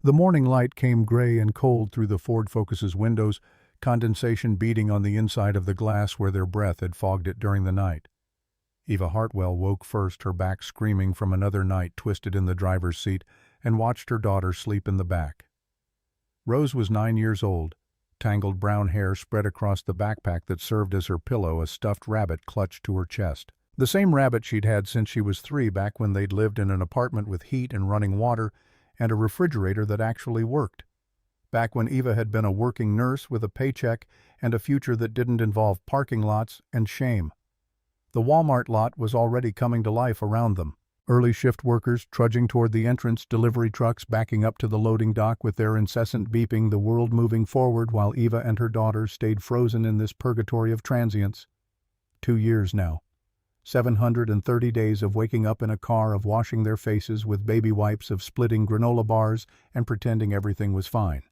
The morning light came gray and cold through the Ford Focus's windows, condensation beating on the inside of the glass where their breath had fogged it during the night. Eva Hartwell woke first, her back screaming from another night twisted in the driver's seat, and watched her daughter sleep in the back. Rose was 9 years old. Tangled brown hair spread across the backpack that served as her pillow, a stuffed rabbit clutched to her chest. The same rabbit she'd had since she was 3, back when they'd lived in an apartment with heat and running water and a refrigerator that actually worked. Back when Eva had been a working nurse with a paycheck and a future that didn't involve parking lots and shame. The Walmart lot was already coming to life around them. Early shift workers trudging toward the entrance, delivery trucks backing up to the loading dock with their incessant beeping, the world moving forward while Eva and her daughter stayed frozen in this purgatory of transience. 2 years now. 730 days of waking up in a car, of washing their faces with baby wipes, of splitting granola bars and pretending everything was fine.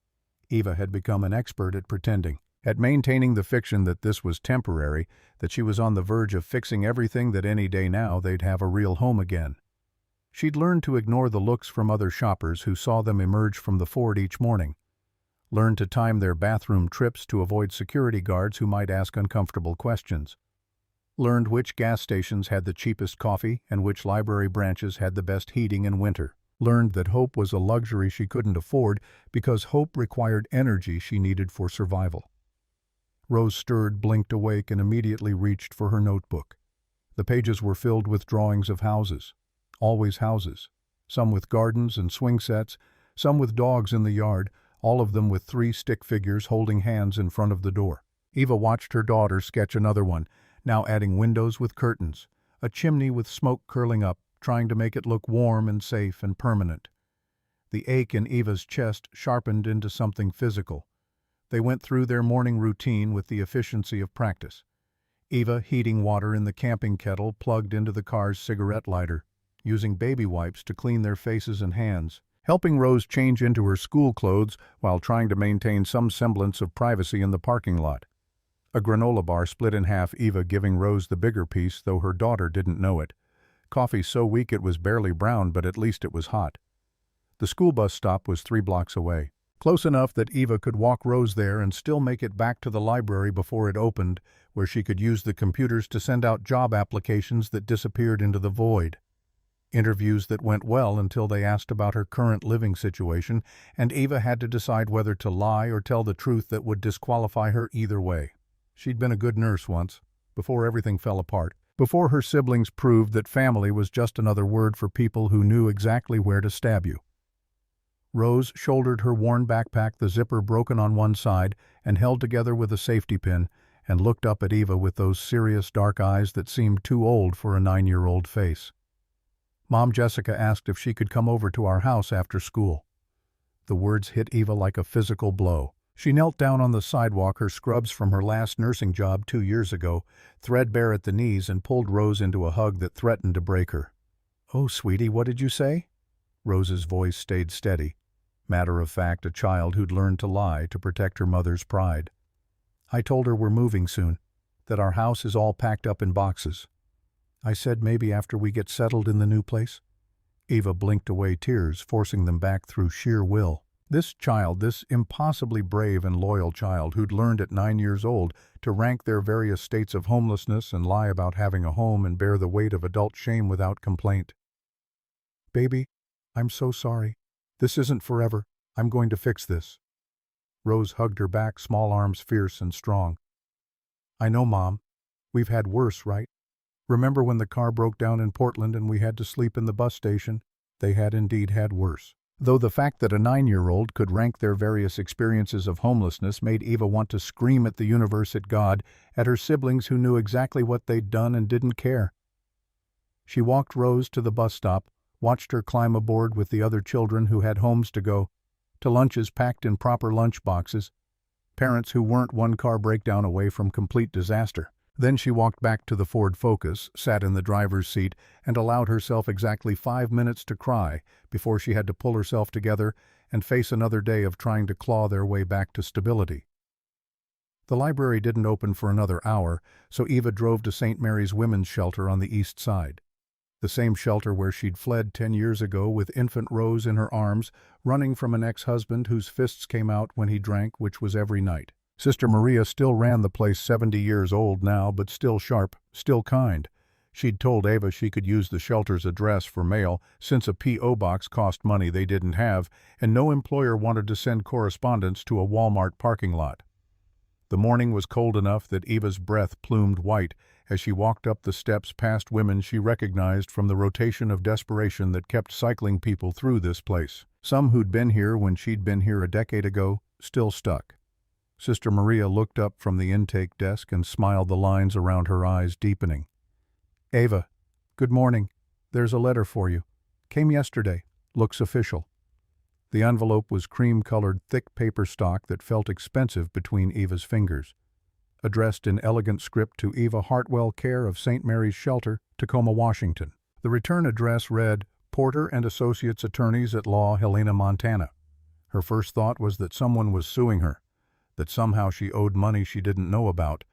Eva had become an expert at pretending, at maintaining the fiction that this was temporary, that she was on the verge of fixing everything, that any day now they'd have a real home again. She'd learned to ignore the looks from other shoppers who saw them emerge from the Ford each morning. Learned to time their bathroom trips to avoid security guards who might ask uncomfortable questions. Learned which gas stations had the cheapest coffee and which library branches had the best heating in winter. Learned that hope was a luxury she couldn't afford because hope required energy she needed for survival. Rose stirred, blinked awake, and immediately reached for her notebook. The pages were filled with drawings of houses. Always houses. Some with gardens and swing sets, some with dogs in the yard, all of them with 3 stick figures holding hands in front of the door. Eva watched her daughter sketch another one, now adding windows with curtains, a chimney with smoke curling up, trying to make it look warm and safe and permanent. The ache in Eva's chest sharpened into something physical. They went through their morning routine with the efficiency of practice. Eva heating water in the camping kettle plugged into the car's cigarette lighter, using baby wipes to clean their faces and hands, helping Rose change into her school clothes while trying to maintain some semblance of privacy in the parking lot. A granola bar split in half, Eva giving Rose the bigger piece, though her daughter didn't know it. Coffee so weak it was barely brown, but at least it was hot. The school bus stop was 3 blocks away. Close enough that Eva could walk Rose there and still make it back to the library before it opened, where she could use the computers to send out job applications that disappeared into the void. Interviews that went well until they asked about her current living situation, and Eva had to decide whether to lie or tell the truth that would disqualify her either way. She'd been a good nurse once, before everything fell apart, before her siblings proved that family was just another word for people who knew exactly where to stab you. Rose shouldered her worn backpack, the zipper broken on one side and held together with a safety pin, and looked up at Eva with those serious dark eyes that seemed too old for a 9-year-old face. Mom Jessica asked if she could come over to our house after school. The words hit Eva like a physical blow. She knelt down on the sidewalk, her scrubs from her last nursing job 2 years ago, threadbare at the knees, and pulled Rose into a hug that threatened to break her. "Oh, sweetie, what did you say?" Rose's voice stayed steady. Matter of fact, a child who'd learned to lie to protect her mother's pride. "I told her we're moving soon, that our house is all packed up in boxes. I said maybe after we get settled in the new place." Eva blinked away tears, forcing them back through sheer will. This child, this impossibly brave and loyal child who'd learned at 9 years old to rank their various states of homelessness and lie about having a home and bear the weight of adult shame without complaint. "Baby, I'm so sorry. This isn't forever. I'm going to fix this." Rose hugged her back, small arms fierce and strong. "I know, Mom. We've had worse, right? Remember when the car broke down in Portland and we had to sleep in the bus station? They had indeed had worse." Though the fact that a 9-year-old could rank their various experiences of homelessness made Eva want to scream at the universe, at God, at her siblings who knew exactly what they'd done and didn't care. She walked Rose to the bus stop, watched her climb aboard with the other children who had homes to go, to lunches packed in proper lunch boxes, parents who weren't one car breakdown away from complete disaster. Then she walked back to the Ford Focus, sat in the driver's seat, and allowed herself exactly 5 minutes to cry before she had to pull herself together and face another day of trying to claw their way back to stability. The library didn't open for another hour, so Eva drove to St. Mary's Women's Shelter on the east side. The same shelter where she'd fled 10 years ago with infant Rose in her arms, running from an ex-husband whose fists came out when he drank, which was every night. Sister Maria still ran the place, 70 years old now, but still sharp, still kind. She'd told Ava she could use the shelter's address for mail, since a P.O. box cost money they didn't have, and no employer wanted to send correspondence to a Walmart parking lot. The morning was cold enough that Eva's breath plumed white as she walked up the steps past women she recognized from the rotation of desperation that kept cycling people through this place. Some who'd been here when she'd been here a decade ago, still stuck. Sister Maria looked up from the intake desk and smiled, the lines around her eyes deepening. "Ava, good morning. There's a letter for you. Came yesterday. Looks official." The envelope was cream-colored, thick paper stock that felt expensive between Eva's fingers. Addressed in elegant script to Eva Hartwell, care of St. Mary's Shelter, Tacoma, Washington. The return address read, Porter and Associates Attorneys at Law, Helena, Montana. Her first thought was that someone was suing her, that somehow she owed money she didn't know about,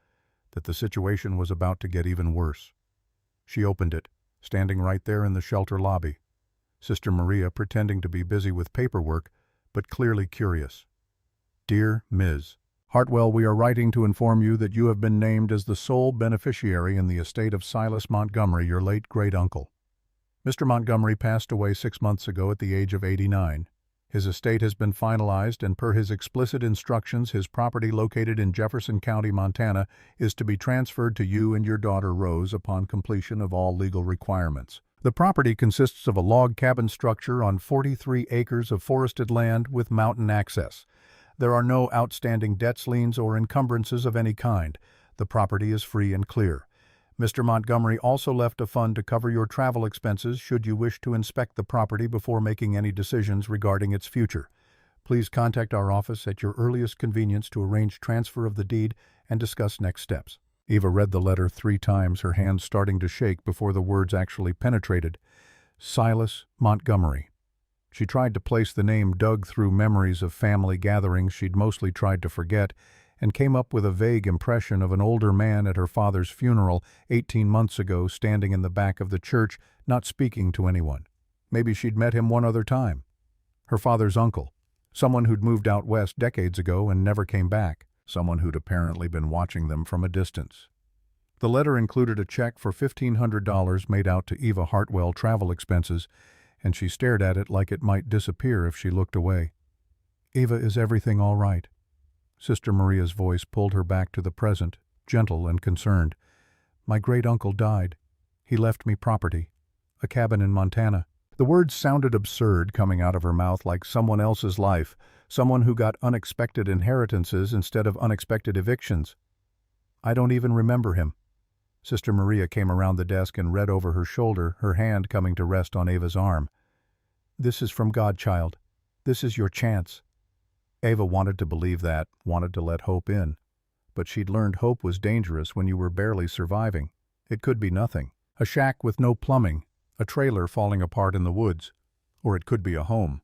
that the situation was about to get even worse. She opened it, standing right there in the shelter lobby. Sister Maria pretending to be busy with paperwork, but clearly curious. Dear Ms. Hartwell, we are writing to inform you that you have been named as the sole beneficiary in the estate of Silas Montgomery, your late great-uncle. Mr. Montgomery passed away 6 months ago at the age of 89. His estate has been finalized, and per his explicit instructions, his property located in Jefferson County, Montana, is to be transferred to you and your daughter Rose upon completion of all legal requirements. The property consists of a log cabin structure on 43 acres of forested land with mountain access. There are no outstanding debts, liens, or encumbrances of any kind. The property is free and clear. Mr. Montgomery also left a fund to cover your travel expenses should you wish to inspect the property before making any decisions regarding its future. Please contact our office at your earliest convenience to arrange transfer of the deed and discuss next steps. Eva read the letter 3 times, her hands starting to shake before the words actually penetrated. Silas Montgomery. She tried to place the name dug through memories of family gatherings she'd mostly tried to forget, and came up with a vague impression of an older man at her father's funeral 18 months ago, standing in the back of the church, not speaking to anyone. Maybe she'd met him one other time. Her father's uncle, someone who'd moved out west decades ago and never came back, someone who'd apparently been watching them from a distance. The letter included a check for $1,500 made out to Eva Hartwell travel expenses, and she stared at it like it might disappear if she looked away. Eva, is everything all right? Sister Maria's voice pulled her back to the present, gentle and concerned. My great-uncle died. He left me property, a cabin in Montana. The words sounded absurd coming out of her mouth, like someone else's life, someone who got unexpected inheritances instead of unexpected evictions. I don't even remember him. Sister Maria came around the desk and read over her shoulder, her hand coming to rest on Ava's arm. This is from God, child. This is your chance. Ava wanted to believe that, wanted to let hope in. But she'd learned hope was dangerous when you were barely surviving. It could be nothing. A shack with no plumbing, a trailer falling apart in the woods, or it could be a home.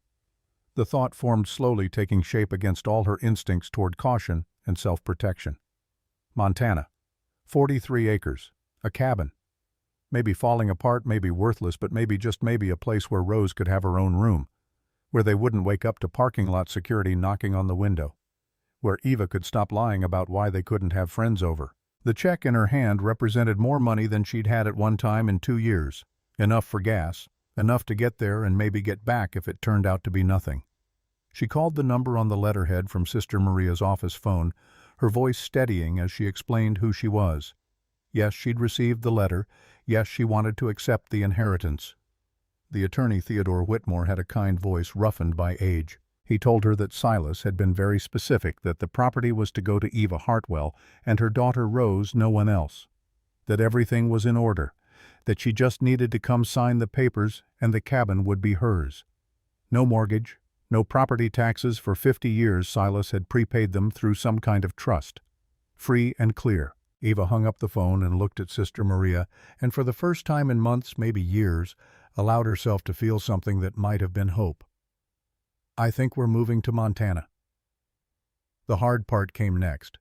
The thought formed slowly, taking shape against all her instincts toward caution and self-protection. Montana. 43 acres. A cabin. Maybe falling apart, maybe worthless, but maybe, just maybe, a place where Rose could have her own room, where they wouldn't wake up to parking lot security knocking on the window, where Eva could stop lying about why they couldn't have friends over. The check in her hand represented more money than she'd had at one time in 2 years. Enough for gas, enough to get there and maybe get back if it turned out to be nothing. She called the number on the letterhead from Sister Maria's office phone, her voice steadying as she explained who she was. Yes, she'd received the letter. Yes, she wanted to accept the inheritance. The attorney, Theodore Whitmore, had a kind voice roughened by age. He told her that Silas had been very specific, that the property was to go to Eva Hartwell and her daughter Rose, no one else. That everything was in order, that she just needed to come sign the papers and the cabin would be hers. No mortgage, no property taxes for 50 years. Silas had prepaid them through some kind of trust. Free and clear. Eva hung up the phone and looked at Sister Maria, and for the first time in months, maybe years, allowed herself to feel something that might have been hope. I think we're moving to Montana. The hard part came next.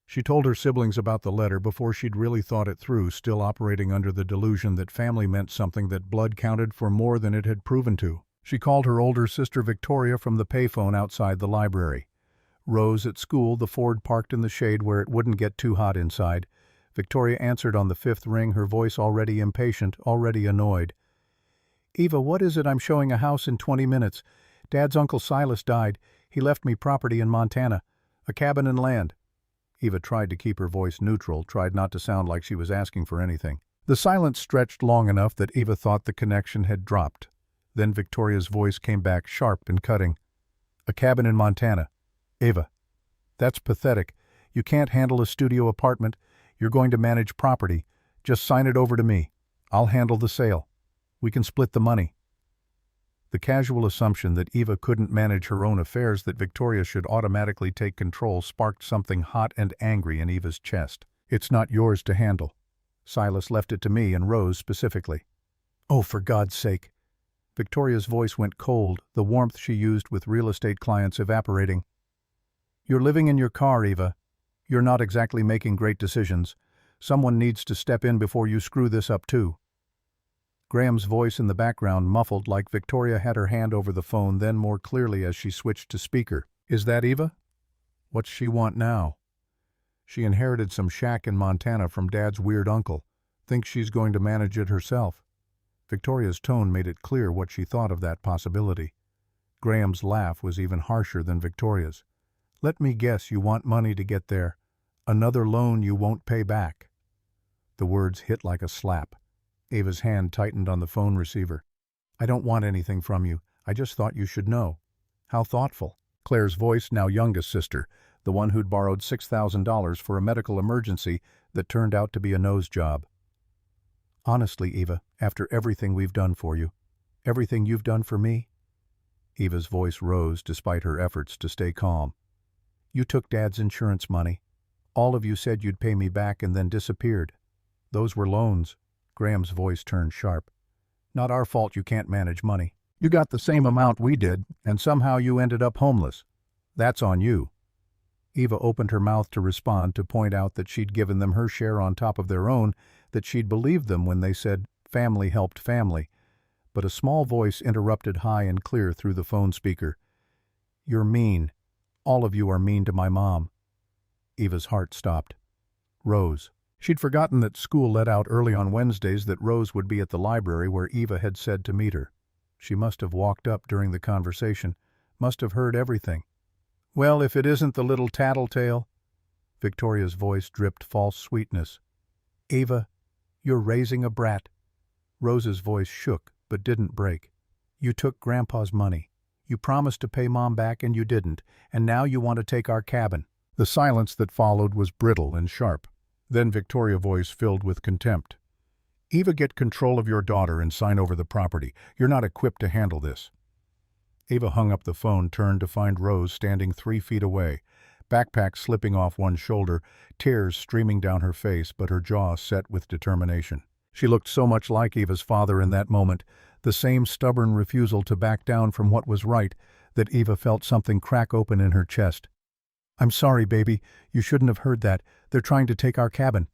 She told her siblings about the letter before she'd really thought it through, still operating under the delusion that family meant something, that blood counted for more than it had proven to. She called her older sister Victoria from the payphone outside the library. Rose at school, the Ford parked in the shade where it wouldn't get too hot inside. Victoria answered on the fifth ring, her voice already impatient, already annoyed. "Eva, what is it? I'm showing a house in 20 minutes. Dad's Uncle Silas died. He left me property in Montana. A cabin and land." Eva tried to keep her voice neutral, tried not to sound like she was asking for anything. The silence stretched long enough that Eva thought the connection had dropped. Then Victoria's voice came back, sharp and cutting. "A cabin in Montana. Eva, that's pathetic. You can't handle a studio apartment. You're going to manage property. Just sign it over to me. I'll handle the sale. We can split the money." The casual assumption that Eva couldn't manage her own affairs, that Victoria should automatically take control, sparked something hot and angry in Eva's chest. "It's not yours to handle. Silas left it to me and Rose specifically." "Oh, for God's sake." Victoria's voice went cold, the warmth she used with real estate clients evaporating. "You're living in your car, Eva. You're not exactly making great decisions. Someone needs to step in before you screw this up too." Graham's voice in the background muffled, like Victoria had her hand over the phone, then more clearly as she switched to speaker. "Is that Eva? What's she want now?" "She inherited some shack in Montana from Dad's weird uncle. Thinks she's going to manage it herself." Victoria's tone made it clear what she thought of that possibility. Graham's laugh was even harsher than Victoria's. "Let me guess, you want money to get there. Another loan you won't pay back." The words hit like a slap. Eva's hand tightened on the phone receiver. "I don't want anything from you. I just thought you should know." "How thoughtful." Claire's voice, now youngest sister, the one who'd borrowed $6,000 for a medical emergency that turned out to be a nose job. "Honestly, Eva, after everything we've done for you, everything you've done for me." Eva's voice rose despite her efforts to stay calm. "You took Dad's insurance money. All of you said you'd pay me back and then disappeared. Those were loans." Graham's voice turned sharp. "Not our fault you can't manage money. You got the same amount we did, and somehow you ended up homeless. That's on you." Eva opened her mouth to respond, to point out that she'd given them her share on top of their own, that she'd believed them when they said family helped family. But a small voice interrupted high and clear through the phone speaker. "You're mean. All of you are mean to my mom." Eva's heart stopped. Rose. She'd forgotten that school let out early on Wednesdays, that Rose would be at the library where Eva had said to meet her. She must have walked up during the conversation, must have heard everything. "Well, if it isn't the little tattletale." Victoria's voice dripped false sweetness. "Eva, you're raising a brat." Rose's voice shook, but didn't break. "You took Grandpa's money. You promised to pay Mom back and you didn't, and now you want to take our cabin." The silence that followed was brittle and sharp. Then Victoria's voice filled with contempt. "Eva, get control of your daughter and sign over the property. You're not equipped to handle this." Eva hung up the phone, turned to find Rose standing 3 feet away, backpack slipping off one shoulder, tears streaming down her face, but her jaw set with determination. She looked so much like Eva's father in that moment, the same stubborn refusal to back down from what was right, that Eva felt something crack open in her chest. "I'm sorry, baby. You shouldn't have heard that. They're trying to take our cabin."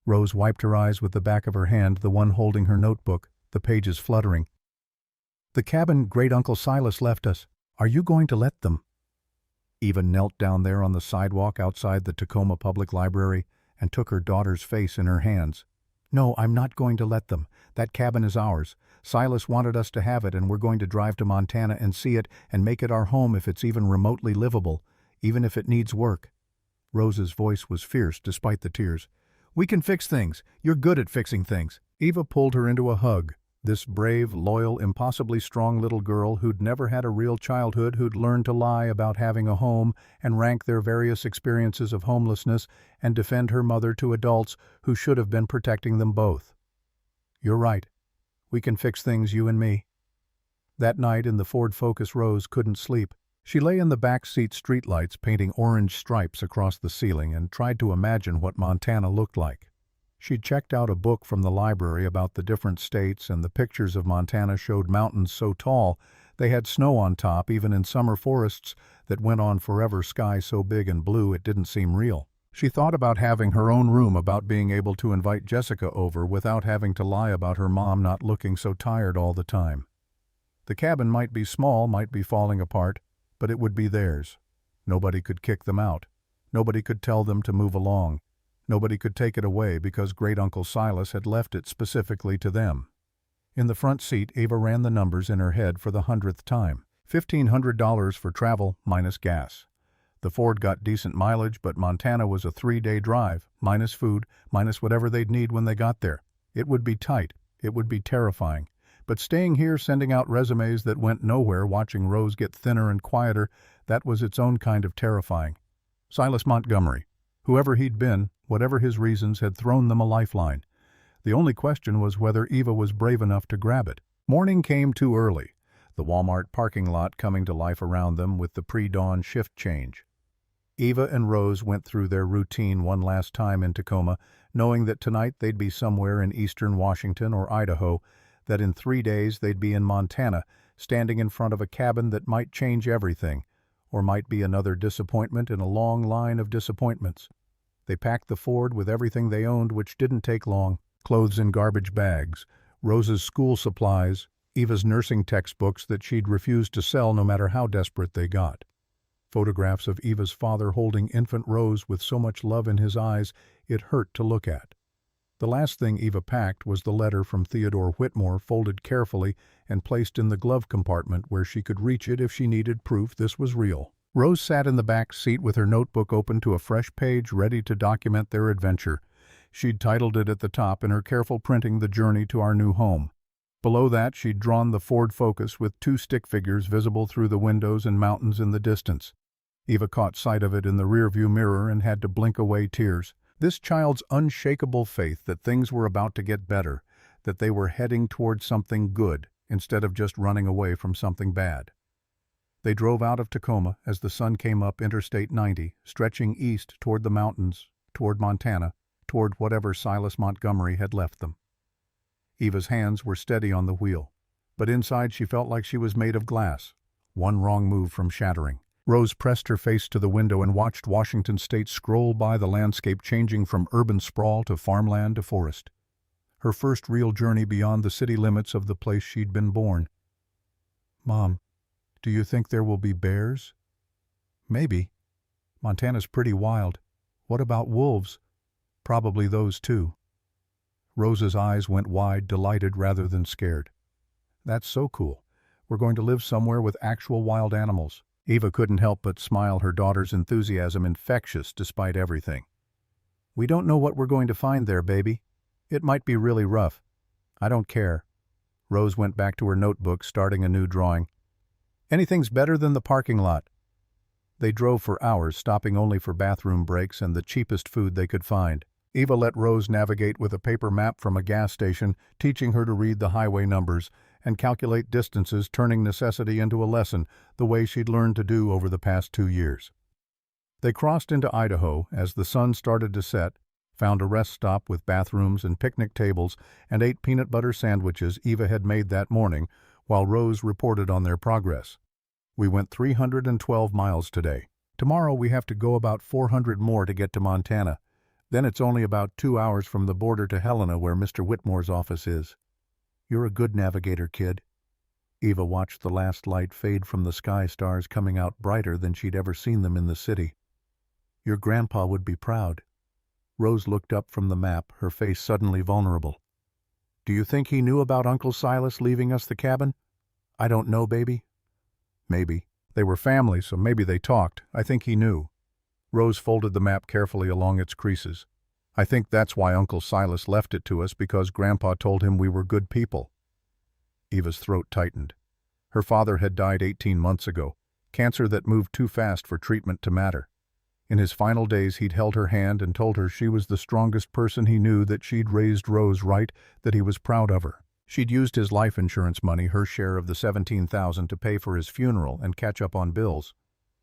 Rose wiped her eyes with the back of her hand, the one holding her notebook, the pages fluttering. "The cabin Great-Uncle Silas left us. Are you going to let them?" Eva knelt down there on the sidewalk outside the Tacoma Public Library and took her daughter's face in her hands. "No, I'm not going to let them. That cabin is ours. Silas wanted us to have it, and we're going to drive to Montana and see it and make it our home if it's even remotely livable, even if it needs work." Rose's voice was fierce despite the tears. "We can fix things. You're good at fixing things." Eva pulled her into a hug. This brave, loyal, impossibly strong little girl who'd never had a real childhood, who'd learned to lie about having a home and rank their various experiences of homelessness and defend her mother to adults who should have been protecting them both. "You're right. We can fix things, you and me." That night in the Ford Focus, Rose couldn't sleep. She lay in the back seat, streetlights painting orange stripes across the ceiling, and tried to imagine what Montana looked like. She'd checked out a book from the library about the different states, and the pictures of Montana showed mountains so tall they had snow on top, even in summer forests that went on forever, sky so big and blue it didn't seem real. She thought about having her own room, about being able to invite Jessica over without having to lie about her mom not looking so tired all the time. The cabin might be small, might be falling apart, but it would be theirs. Nobody could kick them out. Nobody could tell them to move along. Nobody could take it away because Great-Uncle Silas had left it specifically to them. In the front seat, Eva ran the numbers in her head for the 100th time. $1,500 for travel, minus gas. The Ford got decent mileage, but Montana was a 3-day drive, minus food, minus whatever they'd need when they got there. It would be tight. It would be terrifying. But staying here, sending out resumes that went nowhere, watching Rose get thinner and quieter, that was its own kind of terrifying. Silas Montgomery. Whoever he'd been, whatever his reasons, had thrown them a lifeline. The only question was whether Eva was brave enough to grab it. Morning came too early, the Walmart parking lot coming to life around them with the pre-dawn shift change. Eva and Rose went through their routine one last time in Tacoma, knowing that tonight they'd be somewhere in eastern Washington or Idaho, that in 3 days they'd be in Montana, standing in front of a cabin that might change everything, or might be another disappointment in a long line of disappointments. They packed the Ford with everything they owned, which didn't take long: clothes in garbage bags, Rose's school supplies, Eva's nursing textbooks that she'd refused to sell no matter how desperate they got. Photographs of Eva's father holding infant Rose with so much love in his eyes it hurt to look at. The last thing Eva packed was the letter from Theodore Whitmore, folded carefully and placed in the glove compartment where she could reach it if she needed proof this was real. Rose sat in the back seat with her notebook open to a fresh page, ready to document their adventure. She'd titled it at the top in her careful printing, "The Journey to Our New Home." Below that, she'd drawn the Ford Focus with 2 stick figures visible through the windows and mountains in the distance. Eva caught sight of it in the rearview mirror and had to blink away tears. This child's unshakable faith that things were about to get better, that they were heading toward something good instead of just running away from something bad. They drove out of Tacoma as the sun came up Interstate 90, stretching east toward the mountains, toward Montana, toward whatever Silas Montgomery had left them. Eva's hands were steady on the wheel, but inside she felt like she was made of glass, one wrong move from shattering. Rose pressed her face to the window and watched Washington State scroll by, the landscape changing from urban sprawl to farmland to forest. Her first real journey beyond the city limits of the place she'd been born. "Mom, do you think there will be bears?" "Maybe. Montana's pretty wild. What about wolves?" "Probably those too." Rose's eyes went wide, delighted rather than scared. "That's so cool. We're going to live somewhere with actual wild animals." Eva couldn't help but smile, her daughter's enthusiasm infectious despite everything. "We don't know what we're going to find there, baby. It might be really rough." "I don't care." Rose went back to her notebook, starting a new drawing. "Anything's better than the parking lot." They drove for hours, stopping only for bathroom breaks and the cheapest food they could find. Eva let Rose navigate with a paper map from a gas station, teaching her to read the highway numbers and calculate distances, turning necessity into a lesson, the way she'd learned to do over the past 2 years. They crossed into Idaho as the sun started to set, found a rest stop with bathrooms and picnic tables, and ate peanut butter sandwiches Eva had made that morning, while Rose reported on their progress. "We went 312 miles today. Tomorrow we have to go about 400 more to get to Montana. Then it's only about 2 hours from the border to Helena, where Mr. Whitmore's office is." "You're a good navigator, kid." Eva watched the last light fade from the sky, stars coming out brighter than she'd ever seen them in the city. "Your grandpa would be proud." Rose looked up from the map, her face suddenly vulnerable. "Do you think he knew about Uncle Silas leaving us the cabin?" "I don't know, baby." "Maybe. They were family, so maybe they talked. I think he knew." Rose folded the map carefully along its creases. "I think that's why Uncle Silas left it to us, because Grandpa told him we were good people." Eva's throat tightened. Her father had died 18 months ago, cancer that moved too fast for treatment to matter. In his final days he'd held her hand and told her she was the strongest person he knew, that she'd raised Rose right, that he was proud of her. She'd used his life insurance money, her share of the $17,000, to pay for his funeral and catch up on bills.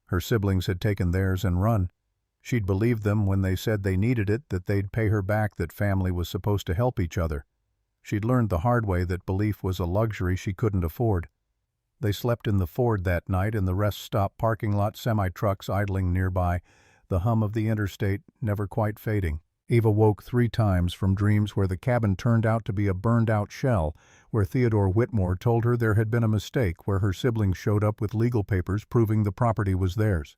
Her siblings had taken theirs and run. She'd believed them when they said they needed it, that they'd pay her back, that family was supposed to help each other. She'd learned the hard way that belief was a luxury she couldn't afford. They slept in the Ford that night in the rest stop parking lot, semi-trucks idling nearby, the hum of the interstate never quite fading. Eva woke 3 times from dreams where the cabin turned out to be a burned-out shell, where Theodore Whitmore told her there had been a mistake, where her siblings showed up with legal papers proving the property was theirs.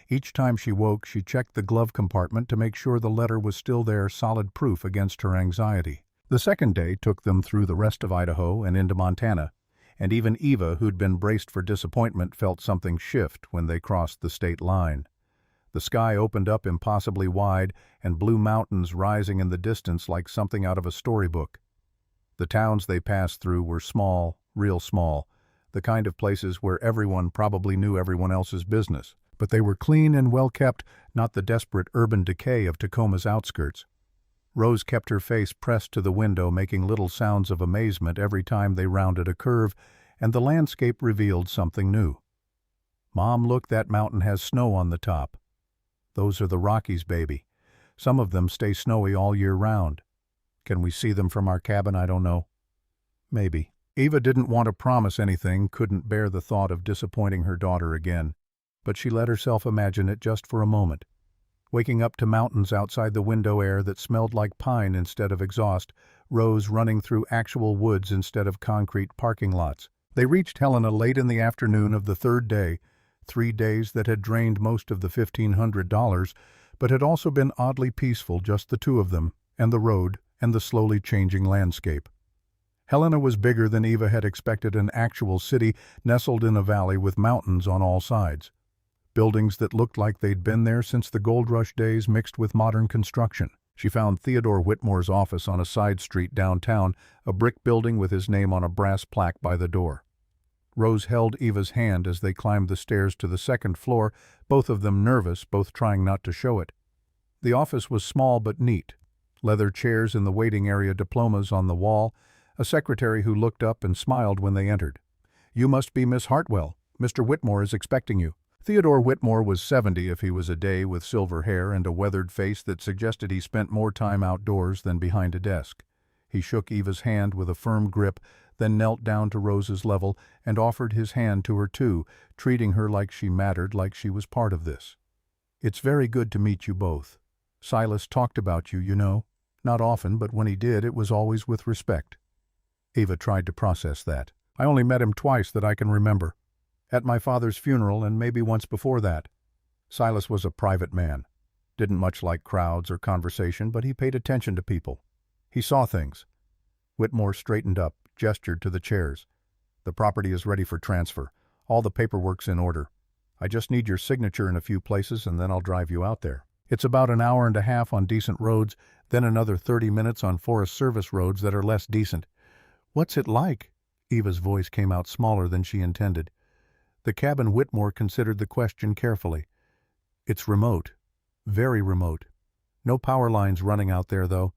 Each time she woke, she checked the glove compartment to make sure the letter was still there, solid proof against her anxiety. The second day took them through the rest of Idaho and into Montana, and even Eva, who'd been braced for disappointment, felt something shift when they crossed the state line. The sky opened up impossibly wide, and blue mountains rising in the distance like something out of a storybook. The towns they passed through were small, real small, the kind of places where everyone probably knew everyone else's business. But they were clean and well-kept, not the desperate urban decay of Tacoma's outskirts. Rose kept her face pressed to the window, making little sounds of amazement every time they rounded a curve, and the landscape revealed something new. "Mom, look, that mountain has snow on the top." "Those are the Rockies, baby. Some of them stay snowy all year round." "Can we see them from our cabin? I don't know." "Maybe." Eva didn't want to promise anything, couldn't bear the thought of disappointing her daughter again, but she let herself imagine it just for a moment. Waking up to mountains outside the window, air that smelled like pine instead of exhaust, Rose running through actual woods instead of concrete parking lots. They reached Helena late in the afternoon of the third day, 3 days that had drained most of the $1,500, but had also been oddly peaceful, just the two of them, and the road, and the slowly changing landscape. Helena was bigger than Eva had expected, an actual city nestled in a valley with mountains on all sides. Buildings that looked like they'd been there since the gold rush days mixed with modern construction. She found Theodore Whitmore's office on a side street downtown, a brick building with his name on a brass plaque by the door. Rose held Eva's hand as they climbed the stairs to the second floor, both of them nervous, both trying not to show it. The office was small but neat. Leather chairs in the waiting area, diplomas on the wall, a secretary who looked up and smiled when they entered. "You must be Miss Hartwell. Mr. Whitmore is expecting you." Theodore Whitmore was 70 if he was a day, with silver hair and a weathered face that suggested he spent more time outdoors than behind a desk. He shook Eva's hand with a firm grip, then knelt down to Rose's level and offered his hand to her too, treating her like she mattered, like she was part of this. "It's very good to meet you both. Silas talked about you, you know. Not often, but when he did, it was always with respect." Eva tried to process that. "I only met him twice that I can remember. At my father's funeral and maybe once before that. Silas was a private man. Didn't much like crowds or conversation, but he paid attention to people. He saw things." Whitmore straightened up, gestured to the chairs. "The property is ready for transfer. All the paperwork's in order. I just need your signature in a few places and then I'll drive you out there. It's about an hour and a half on decent roads, then another 30 minutes on Forest Service roads that are less decent." "What's it like?" Eva's voice came out smaller than she intended. The cabin. Whitmore considered the question carefully. "It's remote. Very remote. No power lines running out there, though.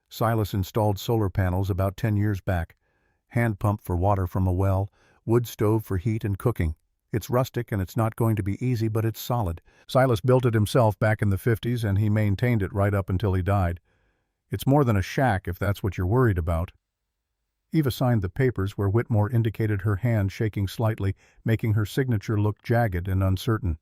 Silas installed solar panels about 10 years back. Hand pump for water from a well, wood stove for heat and cooking. It's rustic and it's not going to be easy, but it's solid. Silas built it himself back in the 50s and he maintained it right up until he died. It's more than a shack if that's what you're worried about." Eva signed the papers where Whitmore indicated, her hand shaking slightly, making her signature look jagged and uncertain.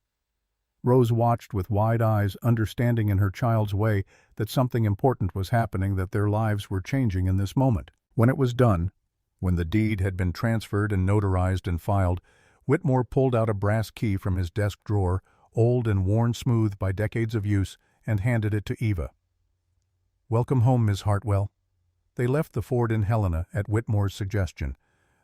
Rose watched with wide eyes, understanding in her child's way that something important was happening, that their lives were changing in this moment. When it was done, when the deed had been transferred and notarized and filed, Whitmore pulled out a brass key from his desk drawer, old and worn smooth by decades of use, and handed it to Eva. "Welcome home, Miss Hartwell." They left the Ford in Helena at Whitmore's suggestion.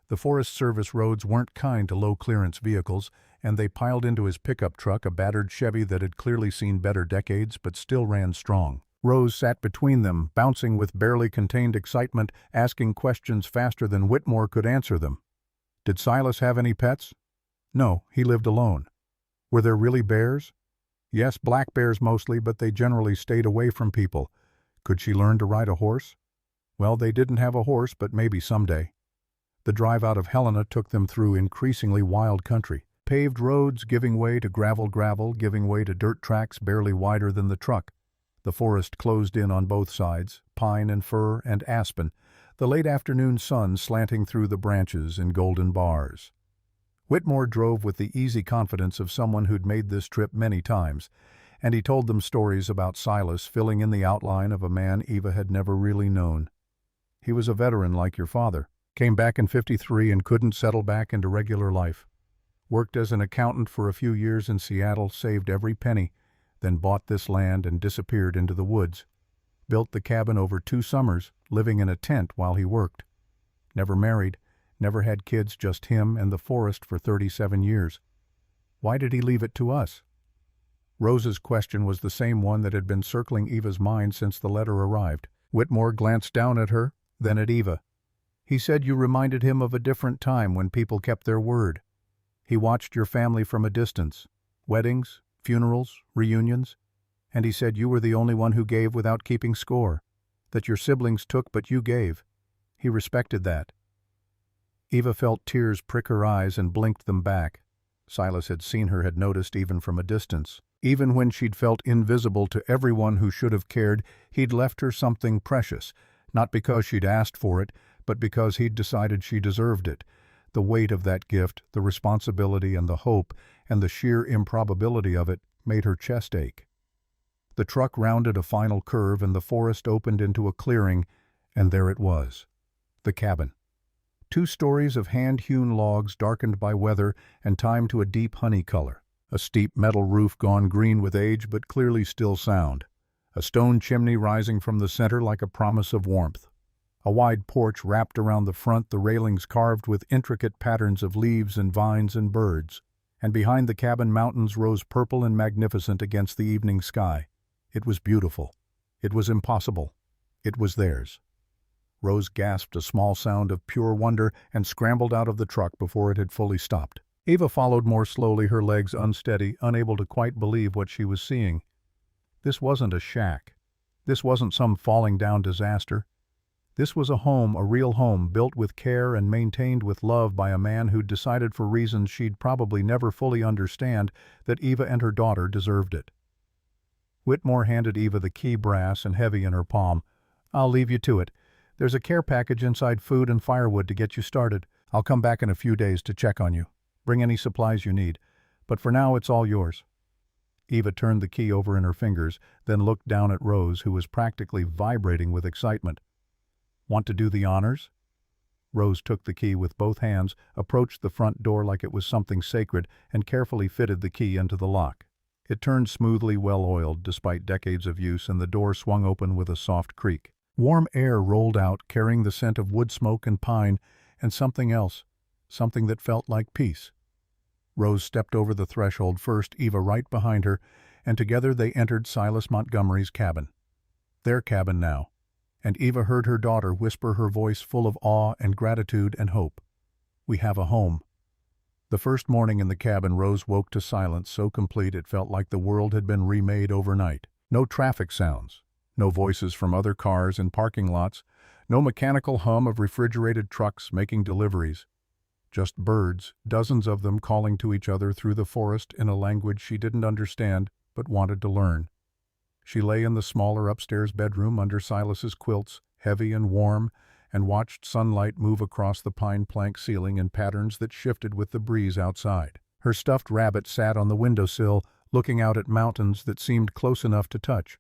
The Forest Service roads weren't kind to low-clearance vehicles, and they piled into his pickup truck, a battered Chevy that had clearly seen better decades but still ran strong. Rose sat between them, bouncing with barely contained excitement, asking questions faster than Whitmore could answer them. Did Silas have any pets? No, he lived alone. Were there really bears? Yes, black bears mostly, but they generally stayed away from people. Could she learn to ride a horse? Well, they didn't have a horse, but maybe someday. The drive out of Helena took them through increasingly wild country. Paved roads giving way to gravel, giving way to dirt tracks barely wider than the truck. The forest closed in on both sides, pine and fir and aspen, the late afternoon sun slanting through the branches in golden bars. Whitmore drove with the easy confidence of someone who'd made this trip many times, and he told them stories about Silas, filling in the outline of a man Eva had never really known. He was a veteran like your father, came back in '53 and couldn't settle back into regular life. Worked as an accountant for a few years in Seattle, saved every penny, then bought this land and disappeared into the woods. Built the cabin over 2 summers, living in a tent while he worked. Never married, never had kids, just him and the forest for 37 years. Why did he leave it to us? Rose's question was the same one that had been circling Eva's mind since the letter arrived. Whitmore glanced down at her, then at Eva. He said you reminded him of a different time when people kept their word. He watched your family from a distance. Weddings, funerals, reunions. And he said you were the only one who gave without keeping score. That your siblings took but you gave. He respected that. Eva felt tears prick her eyes and blinked them back. Silas had seen her, had noticed even from a distance. Even when she'd felt invisible to everyone who should have cared, he'd left her something precious, not because she'd asked for it, but because he'd decided she deserved it. The weight of that gift, the responsibility and the hope, and the sheer improbability of it made her chest ache. The truck rounded a final curve and the forest opened into a clearing, and there it was. The cabin. 2 stories of hand-hewn logs darkened by weather and time to a deep honey color. A steep metal roof gone green with age but clearly still sound. A stone chimney rising from the center like a promise of warmth. A wide porch wrapped around the front, the railings carved with intricate patterns of leaves and vines and birds. And behind the cabin mountains rose purple and magnificent against the evening sky. It was beautiful. It was impossible. It was theirs. Rose gasped a small sound of pure wonder and scrambled out of the truck before it had fully stopped. Eva followed more slowly, her legs unsteady, unable to quite believe what she was seeing. This wasn't a shack. This wasn't some falling down disaster. This was a home, a real home, built with care and maintained with love by a man who'd decided for reasons she'd probably never fully understand that Eva and her daughter deserved it. Whitmore handed Eva the key, brass and heavy in her palm. I'll leave you to it. There's a care package inside, food and firewood to get you started. I'll come back in a few days to check on you. Bring any supplies you need. But for now, it's all yours. Eva turned the key over in her fingers, then looked down at Rose, who was practically vibrating with excitement. Want to do the honors? Rose took the key with both hands, approached the front door like it was something sacred, and carefully fitted the key into the lock. It turned smoothly, well-oiled, despite decades of use, and the door swung open with a soft creak. Warm air rolled out, carrying the scent of wood smoke and pine, and something else, something that felt like peace. Rose stepped over the threshold first, Eva right behind her, and together they entered Silas Montgomery's cabin. Their cabin now. And Eva heard her daughter whisper, her voice full of awe and gratitude and hope. We have a home. The first morning in the cabin, Rose woke to silence so complete it felt like the world had been remade overnight. No traffic sounds, no voices from other cars in parking lots, no mechanical hum of refrigerated trucks making deliveries. Just birds, dozens of them calling to each other through the forest in a language she didn't understand but wanted to learn. She lay in the smaller upstairs bedroom under Silas's quilts, heavy and warm, and watched sunlight move across the pine plank ceiling in patterns that shifted with the breeze outside. Her stuffed rabbit sat on the windowsill, looking out at mountains that seemed close enough to touch.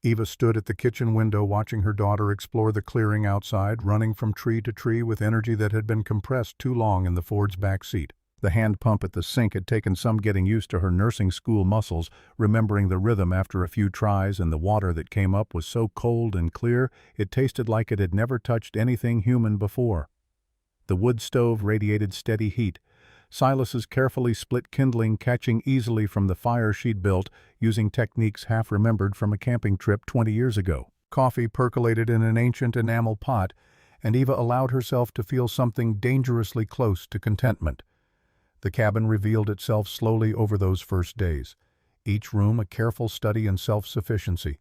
Eva stood at the kitchen window watching her daughter explore the clearing outside, running from tree to tree with energy that had been compressed too long in the Ford's back seat. The hand pump at the sink had taken some getting used to her nursing school muscles, remembering the rhythm after a few tries, and the water that came up was so cold and clear it tasted like it had never touched anything human before. The wood stove radiated steady heat, Silas's carefully split kindling catching easily from the fire she'd built, using techniques half-remembered from a camping trip 20 years ago. Coffee percolated in an ancient enamel pot, and Eva allowed herself to feel something dangerously close to contentment. The cabin revealed itself slowly over those first days, each room a careful study in self-sufficiency.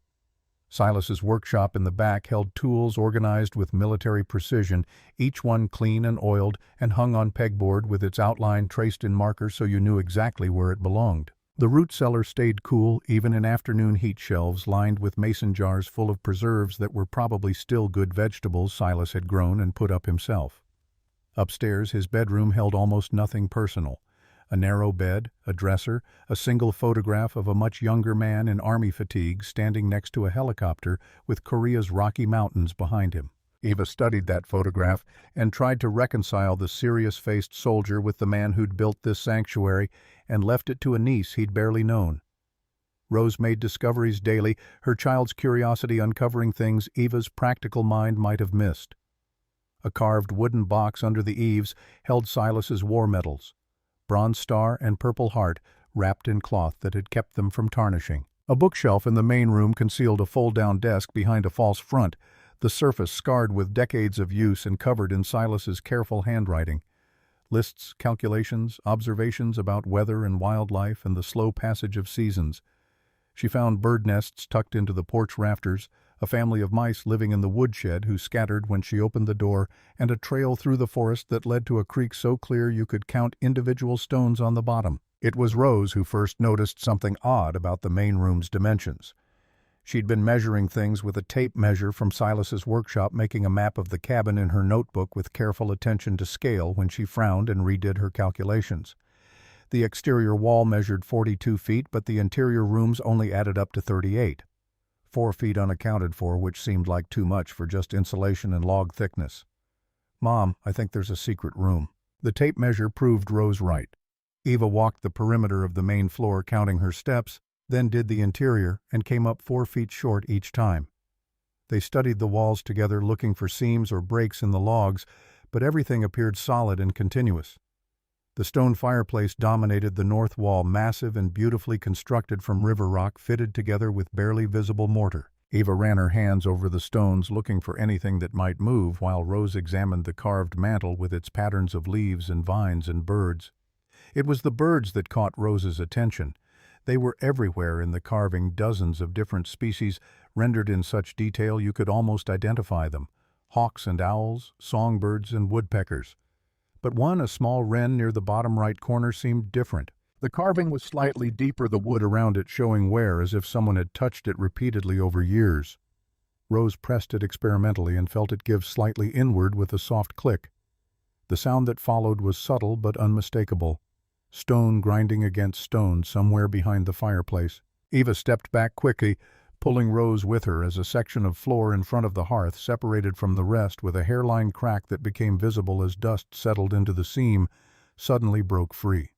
Silas's workshop in the back held tools organized with military precision, each one clean and oiled and hung on pegboard with its outline traced in marker so you knew exactly where it belonged. The root cellar stayed cool even in afternoon heat, shelves lined with mason jars full of preserves that were probably still good vegetables Silas had grown and put up himself. Upstairs, his bedroom held almost nothing personal. A narrow bed, a dresser, a single photograph of a much younger man in army fatigues standing next to a helicopter with Korea's Rocky Mountains behind him. Eva studied that photograph and tried to reconcile the serious-faced soldier with the man who'd built this sanctuary and left it to a niece he'd barely known. Rose made discoveries daily, her child's curiosity uncovering things Eva's practical mind might have missed. A carved wooden box under the eaves held Silas's war medals, Bronze Star and Purple Heart, wrapped in cloth that had kept them from tarnishing. A bookshelf in the main room concealed a fold-down desk behind a false front, the surface scarred with decades of use and covered in Silas's careful handwriting. Lists, calculations, observations about weather and wildlife and the slow passage of seasons. She found bird nests tucked into the porch rafters, a family of mice living in the woodshed who scattered when she opened the door, and a trail through the forest that led to a creek so clear you could count individual stones on the bottom. It was Rose who first noticed something odd about the main room's dimensions. She'd been measuring things with a tape measure from Silas's workshop, making a map of the cabin in her notebook with careful attention to scale when she frowned and redid her calculations. The exterior wall measured 42 feet, but the interior rooms only added up to 38. 4 feet unaccounted for, which seemed like too much for just insulation and log thickness. "Mom, I think there's a secret room." The tape measure proved Rose right. Eva walked the perimeter of the main floor, counting her steps, then did the interior, and came up 4 feet short each time. They studied the walls together, looking for seams or breaks in the logs, but everything appeared solid and continuous. The stone fireplace dominated the north wall, massive and beautifully constructed from river rock, fitted together with barely visible mortar. Eva ran her hands over the stones, looking for anything that might move, while Rose examined the carved mantel with its patterns of leaves and vines and birds. It was the birds that caught Rose's attention. They were everywhere in the carving, dozens of different species, rendered in such detail you could almost identify them. Hawks and owls, songbirds and woodpeckers. But one, a small wren near the bottom right corner, seemed different. The carving was slightly deeper, the wood around it showing wear, as if someone had touched it repeatedly over years. Rose pressed it experimentally and felt it give slightly inward with a soft click. The sound that followed was subtle but unmistakable. Stone grinding against stone somewhere behind the fireplace. Eva stepped back quickly, pulling Rose with her as a section of floor in front of the hearth separated from the rest with a hairline crack that became visible as dust settled into the seam, suddenly broke free.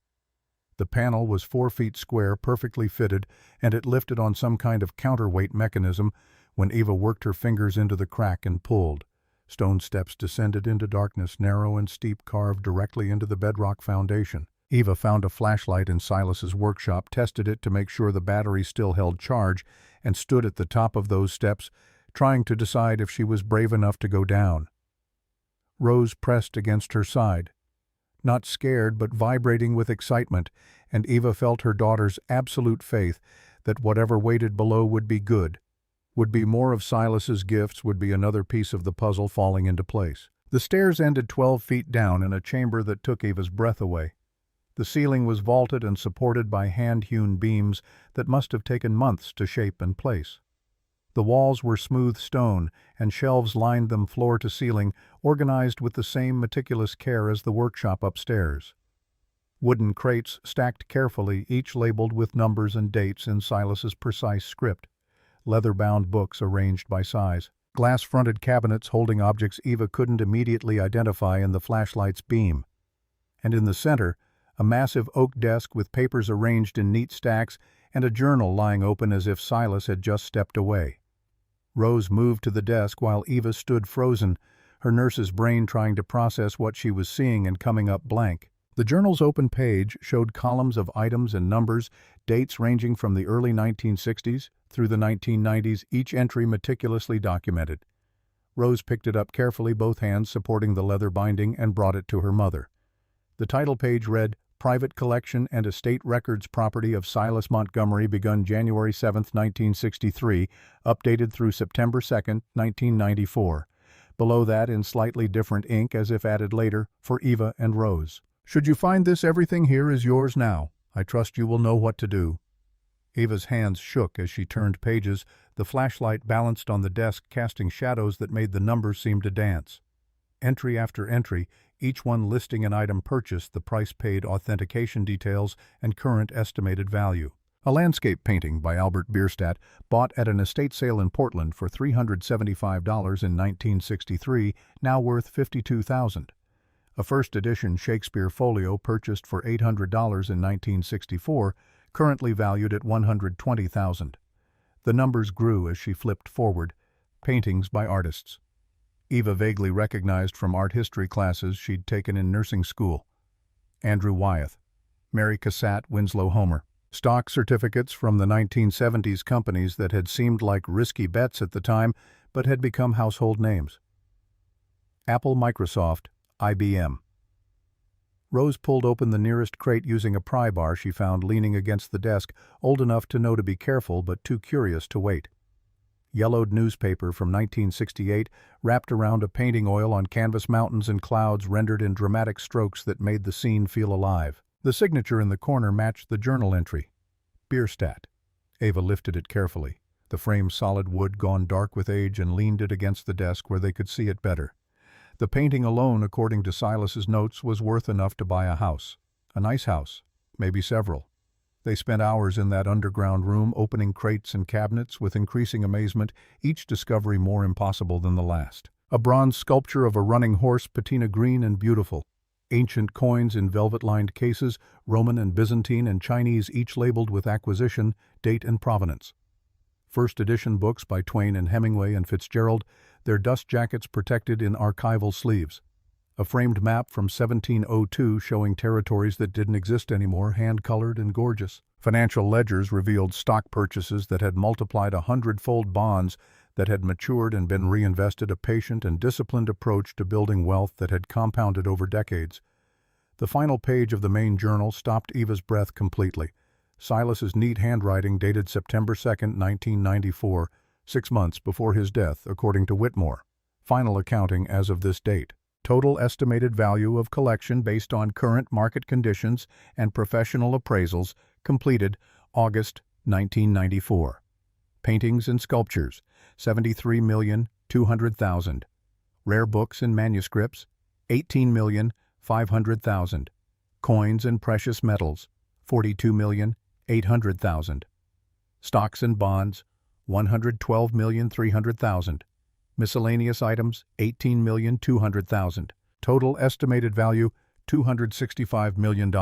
The panel was 4 feet square, perfectly fitted, and it lifted on some kind of counterweight mechanism when Eva worked her fingers into the crack and pulled. Stone steps descended into darkness, narrow and steep, carved directly into the bedrock foundation. Eva found a flashlight in Silas's workshop, tested it to make sure the battery still held charge, and stood at the top of those steps, trying to decide if she was brave enough to go down. Rose pressed against her side, not scared but vibrating with excitement, and Eva felt her daughter's absolute faith that whatever waited below would be good, would be more of Silas's gifts, would be another piece of the puzzle falling into place. The stairs ended 12 feet down in a chamber that took Eva's breath away. The ceiling was vaulted and supported by hand-hewn beams that must have taken months to shape and place. The walls were smooth stone, and shelves lined them floor to ceiling, organized with the same meticulous care as the workshop upstairs. Wooden crates stacked carefully, each labeled with numbers and dates in Silas's precise script. Leather-bound books arranged by size. Glass-fronted cabinets holding objects Eva couldn't immediately identify in the flashlight's beam. And in the center, a massive oak desk with papers arranged in neat stacks and a journal lying open as if Silas had just stepped away. Rose moved to the desk while Eva stood frozen, her nurse's brain trying to process what she was seeing and coming up blank. The journal's open page showed columns of items and numbers, dates ranging from the early 1960s through the 1990s, each entry meticulously documented. Rose picked it up carefully, both hands supporting the leather binding, and brought it to her mother. The title page read, "Private Collection and Estate Records Property of Silas Montgomery, begun January 7, 1963, updated through September 2, 1994. Below that, in slightly different ink, as if added later, for Eva and Rose. "Should you find this, everything here is yours now. I trust you will know what to do." Eva's hands shook as she turned pages, the flashlight balanced on the desk, casting shadows that made the numbers seem to dance. entry after entry, each one listing an item purchased, the price paid, authentication details, and current estimated value. A landscape painting by Albert Bierstadt, bought at an estate sale in Portland for $375 in 1963, now worth $52,000. A first edition Shakespeare folio purchased for $800 in 1964, currently valued at $120,000. The numbers grew as she flipped forward. Paintings by artists Eva vaguely recognized from art history classes she'd taken in nursing school. Andrew Wyeth, Mary Cassatt, Winslow Homer. Stock certificates from the 1970s companies that had seemed like risky bets at the time but had become household names. Apple, Microsoft, IBM. Rose pulled open the nearest crate using a pry bar she found leaning against the desk, old enough to know to be careful but too curious to wait. Yellowed newspaper from 1968, wrapped around a painting oil on canvas, mountains and clouds rendered in dramatic strokes that made the scene feel alive. The signature in the corner matched the journal entry. Bierstadt. Eva lifted it carefully, the frame solid wood gone dark with age, and leaned it against the desk where they could see it better. The painting alone, according to Silas's notes, was worth enough to buy a house. A nice house, maybe several. They spent hours in that underground room, opening crates and cabinets with increasing amazement, each discovery more impossible than the last. A bronze sculpture of a running horse, patina green and beautiful. Ancient coins in velvet-lined cases, Roman and Byzantine and Chinese, each labeled with acquisition, date and provenance. First edition books by Twain and Hemingway and Fitzgerald, their dust jackets protected in archival sleeves. A framed map from 1702 showing territories that didn't exist anymore, hand-colored and gorgeous. Financial ledgers revealed stock purchases that had multiplied 100-fold, bonds that had matured and been reinvested, a patient and disciplined approach to building wealth that had compounded over decades. The final page of the main journal stopped Eva's breath completely. Silas's neat handwriting, dated September 2, 1994, 6 months before his death, according to Whitmore. Final accounting as of this date. Total estimated value of collection based on current market conditions and professional appraisals, completed August 1994. Paintings and sculptures, $73,200,000. Rare books and manuscripts, $18,500,000. Coins and precious metals, $42,800,000. Stocks and bonds, $112,300,000. Miscellaneous items, $18,200,000. Total estimated value, $265 million.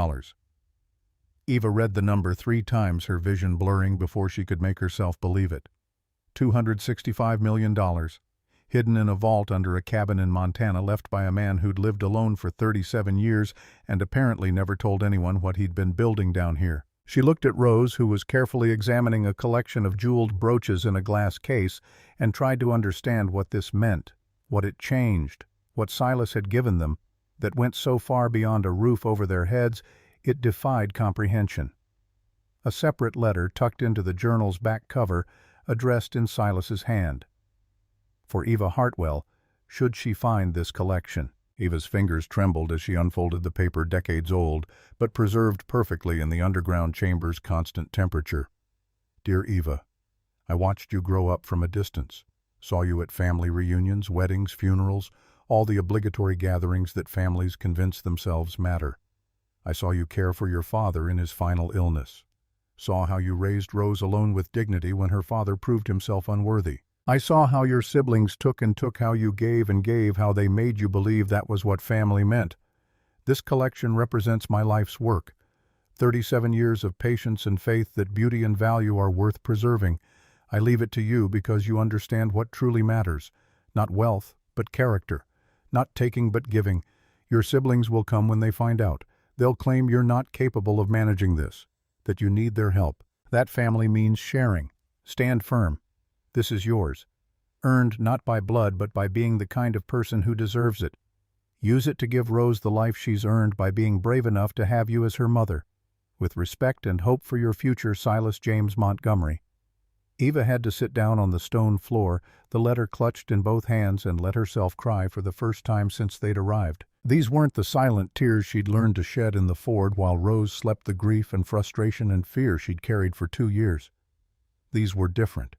Eva read the number 3 times, her vision blurring before she could make herself believe it. $265 million, hidden in a vault under a cabin in Montana left by a man who'd lived alone for 37 years and apparently never told anyone what he'd been building down here. She looked at Rose, who was carefully examining a collection of jeweled brooches in a glass case, and tried to understand what this meant, what it changed, what Silas had given them, that went so far beyond a roof over their heads it defied comprehension. A separate letter tucked into the journal's back cover, addressed in Silas's hand. For Eva Hartwell, should she find this collection. Eva's fingers trembled as she unfolded the paper, decades old, but preserved perfectly in the underground chamber's constant temperature. Dear Eva, I watched you grow up from a distance, saw you at family reunions, weddings, funerals, all the obligatory gatherings that families convince themselves matter. I saw you care for your father in his final illness. Saw how you raised Rose alone with dignity when her father proved himself unworthy. I saw how your siblings took and took, how you gave and gave, how they made you believe that was what family meant. This collection represents my life's work. 37 years of patience and faith that beauty and value are worth preserving. I leave it to you because you understand what truly matters. Not wealth, but character. Not taking, but giving. Your siblings will come when they find out. They'll claim you're not capable of managing this, that you need their help. That family means sharing. Stand firm. This is yours. Earned not by blood, but by being the kind of person who deserves it. Use it to give Rose the life she's earned by being brave enough to have you as her mother. With respect and hope for your future, Silas James Montgomery. Eva had to sit down on the stone floor, the letter clutched in both hands, and let herself cry for the first time since they'd arrived. These weren't the silent tears she'd learned to shed in the Ford while Rose slept the grief and frustration and fear she'd carried for 2 years. These were different.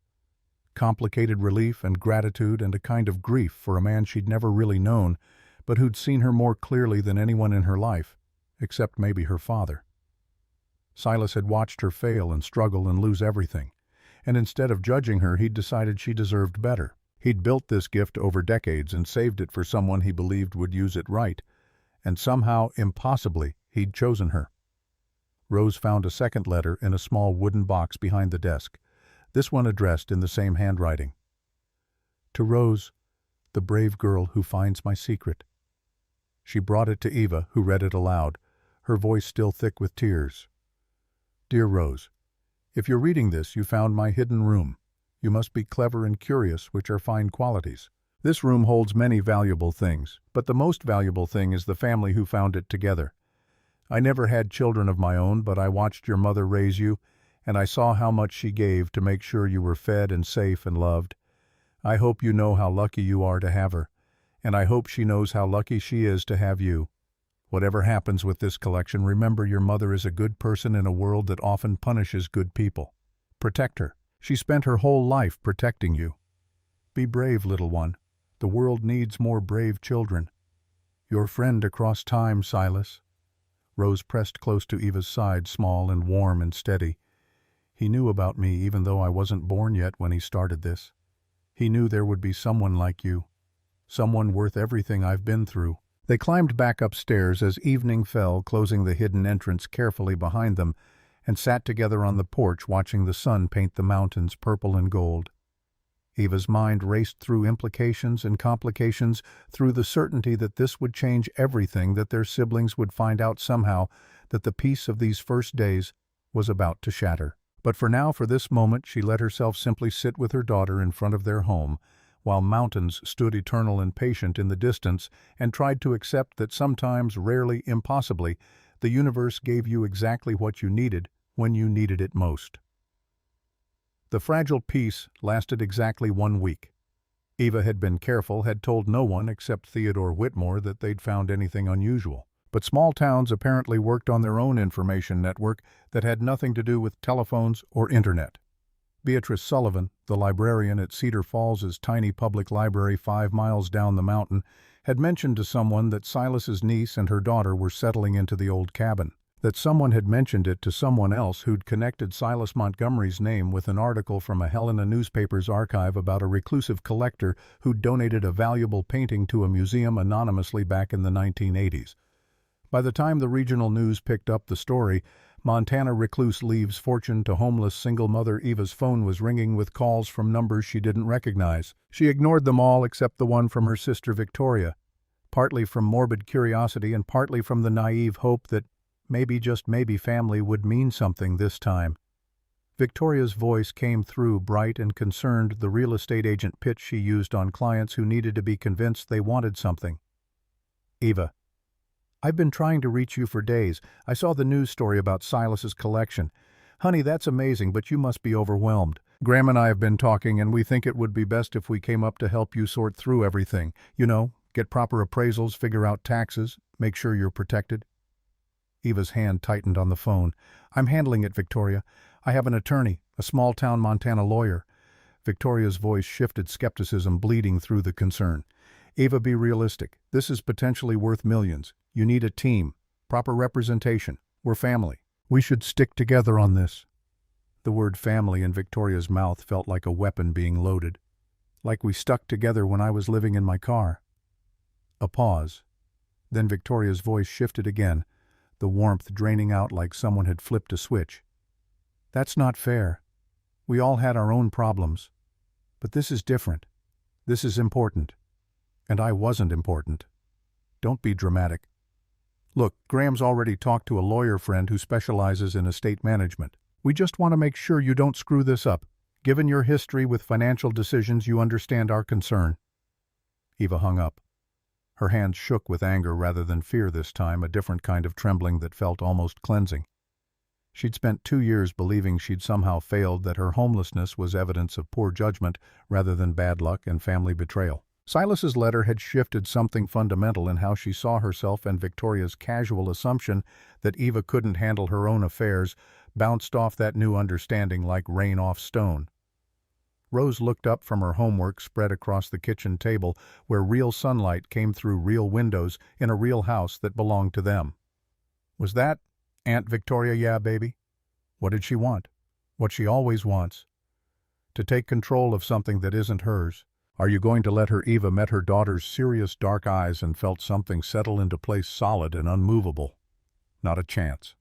Complicated relief and gratitude and a kind of grief for a man she'd never really known, but who'd seen her more clearly than anyone in her life, except maybe her father. Silas had watched her fail and struggle and lose everything, and instead of judging her, he'd decided she deserved better. He'd built this gift over decades and saved it for someone he believed would use it right, and somehow, impossibly, he'd chosen her. Rose found a second letter in a small wooden box behind the desk, this one addressed in the same handwriting. To Rose, the brave girl who finds my secret. She brought it to Eva, who read it aloud, her voice still thick with tears. Dear Rose, if you're reading this, you found my hidden room. You must be clever and curious, which are fine qualities. This room holds many valuable things, but the most valuable thing is the family who found it together. I never had children of my own, but I watched your mother raise you, and I saw how much she gave to make sure you were fed and safe and loved. I hope you know how lucky you are to have her, and I hope she knows how lucky she is to have you. Whatever happens with this collection, remember your mother is a good person in a world that often punishes good people. Protect her. She spent her whole life protecting you. Be brave, little one. The world needs more brave children. Your friend across time, Silas. Rose pressed close to Eva's side, small and warm and steady. He knew about me even though I wasn't born yet when he started this. He knew there would be someone like you. Someone worth everything I've been through. They climbed back upstairs as evening fell, closing the hidden entrance carefully behind them, and sat together on the porch watching the sun paint the mountains purple and gold. Eva's mind raced through implications and complications, through the certainty that this would change everything, that their siblings would find out somehow that the peace of these first days was about to shatter. But for now, for this moment, she let herself simply sit with her daughter in front of their home, while mountains stood eternal and patient in the distance, and tried to accept that sometimes, rarely, impossibly, the universe gave you exactly what you needed when you needed it most. The fragile peace lasted exactly 1 week. Eva had been careful, had told no one except Theodore Whitmore that they'd found anything unusual. But small towns apparently worked on their own information network that had nothing to do with telephones or internet. Beatrice Sullivan, the librarian at Cedar Falls's tiny public library 5 miles down the mountain, had mentioned to someone that Silas's niece and her daughter were settling into the old cabin. That someone had mentioned it to someone else who'd connected Silas Montgomery's name with an article from a Helena newspaper's archive about a reclusive collector who'd donated a valuable painting to a museum anonymously back in the 1980s. By the time the regional news picked up the story, Montana recluse leaves fortune to homeless single mother Eva's phone was ringing with calls from numbers she didn't recognize. She ignored them all except the one from her sister Victoria, partly from morbid curiosity and partly from the naive hope that maybe, just maybe, family would mean something this time. Victoria's voice came through, bright and concerned, the real estate agent pitch she used on clients who needed to be convinced they wanted something. Eva, I've been trying to reach you for days. I saw the news story about Silas's collection. Honey, that's amazing, but you must be overwhelmed. Graham and I have been talking, and we think it would be best if we came up to help you sort through everything. You know, get proper appraisals, figure out taxes, make sure you're protected. Eva's hand tightened on the phone. I'm handling it, Victoria. I have an attorney, a small-town Montana lawyer. Victoria's voice shifted, skepticism bleeding through the concern. Eva, be realistic. This is potentially worth millions. You need a team, proper representation. We're family. We should stick together on this. The word family in Victoria's mouth felt like a weapon being loaded. Like we stuck together when I was living in my car. A pause. Then Victoria's voice shifted again, the warmth draining out like someone had flipped a switch. That's not fair. We all had our own problems. But this is different. This is important. And I wasn't important. Don't be dramatic. Look, Graham's already talked to a lawyer friend who specializes in estate management. We just want to make sure you don't screw this up. Given your history with financial decisions, you understand our concern. Eva hung up. Her hands shook with anger rather than fear this time, a different kind of trembling that felt almost cleansing. She'd spent 2 years believing she'd somehow failed, that her homelessness was evidence of poor judgment rather than bad luck and family betrayal. Silas's letter had shifted something fundamental in how she saw herself, and Victoria's casual assumption that Eva couldn't handle her own affairs bounced off that new understanding like rain off stone. Rose looked up from her homework spread across the kitchen table where real sunlight came through real windows in a real house that belonged to them. Was that Aunt Victoria? Yeah, baby. What did she want? What she always wants. To take control of something that isn't hers. Are you going to let her? Eva met her daughter's serious dark eyes and felt something settle into place solid and unmovable. Not a chance.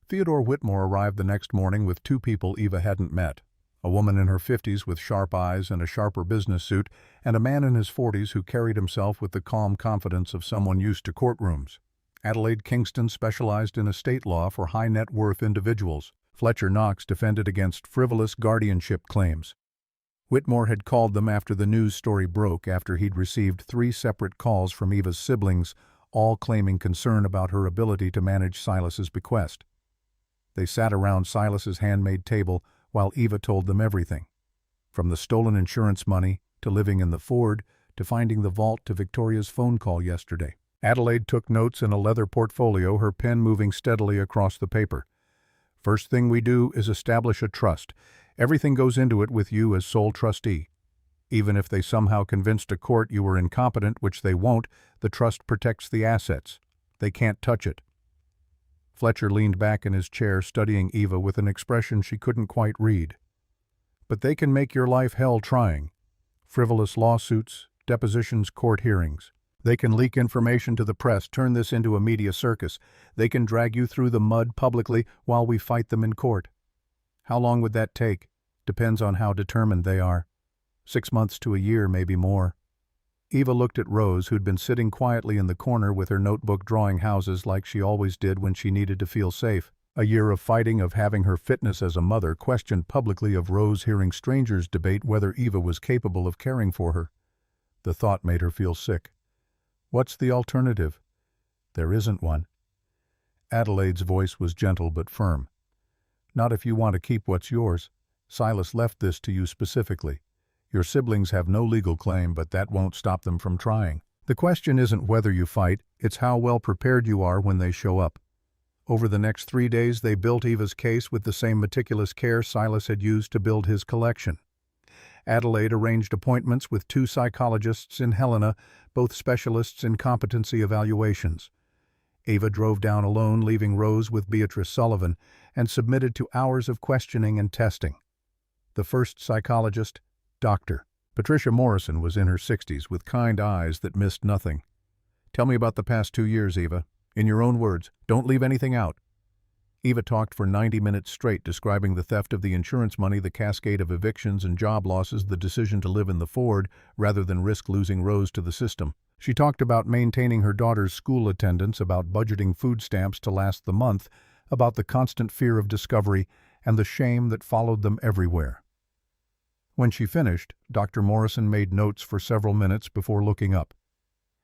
Theodore Whitmore arrived the next morning with two people Eva hadn't met. A woman in her 50s with sharp eyes and a sharper business suit, and a man in his 40s who carried himself with the calm confidence of someone used to courtrooms. Adelaide Kingston specialized in estate law for high-net-worth individuals. Fletcher Knox defended against frivolous guardianship claims. Whitmore had called them after the news story broke after he'd received 3 separate calls from Eva's siblings, all claiming concern about her ability to manage Silas's bequest. They sat around Silas's handmade table while Eva told them everything. From the stolen insurance money, to living in the Ford, to finding the vault, to Victoria's phone call yesterday. Adelaide took notes in a leather portfolio, her pen moving steadily across the paper. First thing we do is establish a trust. Everything goes into it with you as sole trustee. Even if they somehow convinced a court you were incompetent, which they won't, the trust protects the assets. They can't touch it. Fletcher leaned back in his chair, studying Eva with an expression she couldn't quite read. But they can make your life hell trying. Frivolous lawsuits, depositions, court hearings. They can leak information to the press, turn this into a media circus. They can drag you through the mud publicly while we fight them in court. How long would that take? Depends on how determined they are. 6 months to a year, maybe more. Eva looked at Rose, who'd been sitting quietly in the corner with her notebook drawing houses like she always did when she needed to feel safe. A year of fighting, of having her fitness as a mother questioned publicly, of Rose hearing strangers debate whether Eva was capable of caring for her. The thought made her feel sick. What's the alternative? There isn't one. Adelaide's voice was gentle but firm. Not if you want to keep what's yours. Silas left this to you specifically. Your siblings have no legal claim, but that won't stop them from trying. The question isn't whether you fight, it's how well prepared you are when they show up. Over the next 3 days, they built Eva's case with the same meticulous care Silas had used to build his collection. Adelaide arranged appointments with 2 psychologists in Helena, both specialists in competency evaluations. Eva drove down alone, leaving Rose with Beatrice Sullivan, and submitted to hours of questioning and testing. The first psychologist, Dr. Patricia Morrison, was in her 60s with kind eyes that missed nothing. Tell me about the past 2 years, Eva. In your own words. Don't leave anything out. Eva talked for 90 minutes straight, describing the theft of the insurance money, the cascade of evictions and job losses, the decision to live in the Ford rather than risk losing Rose to the system. She talked about maintaining her daughter's school attendance, about budgeting food stamps to last the month, about the constant fear of discovery and the shame that followed them everywhere. When she finished, Dr. Morrison made notes for several minutes before looking up.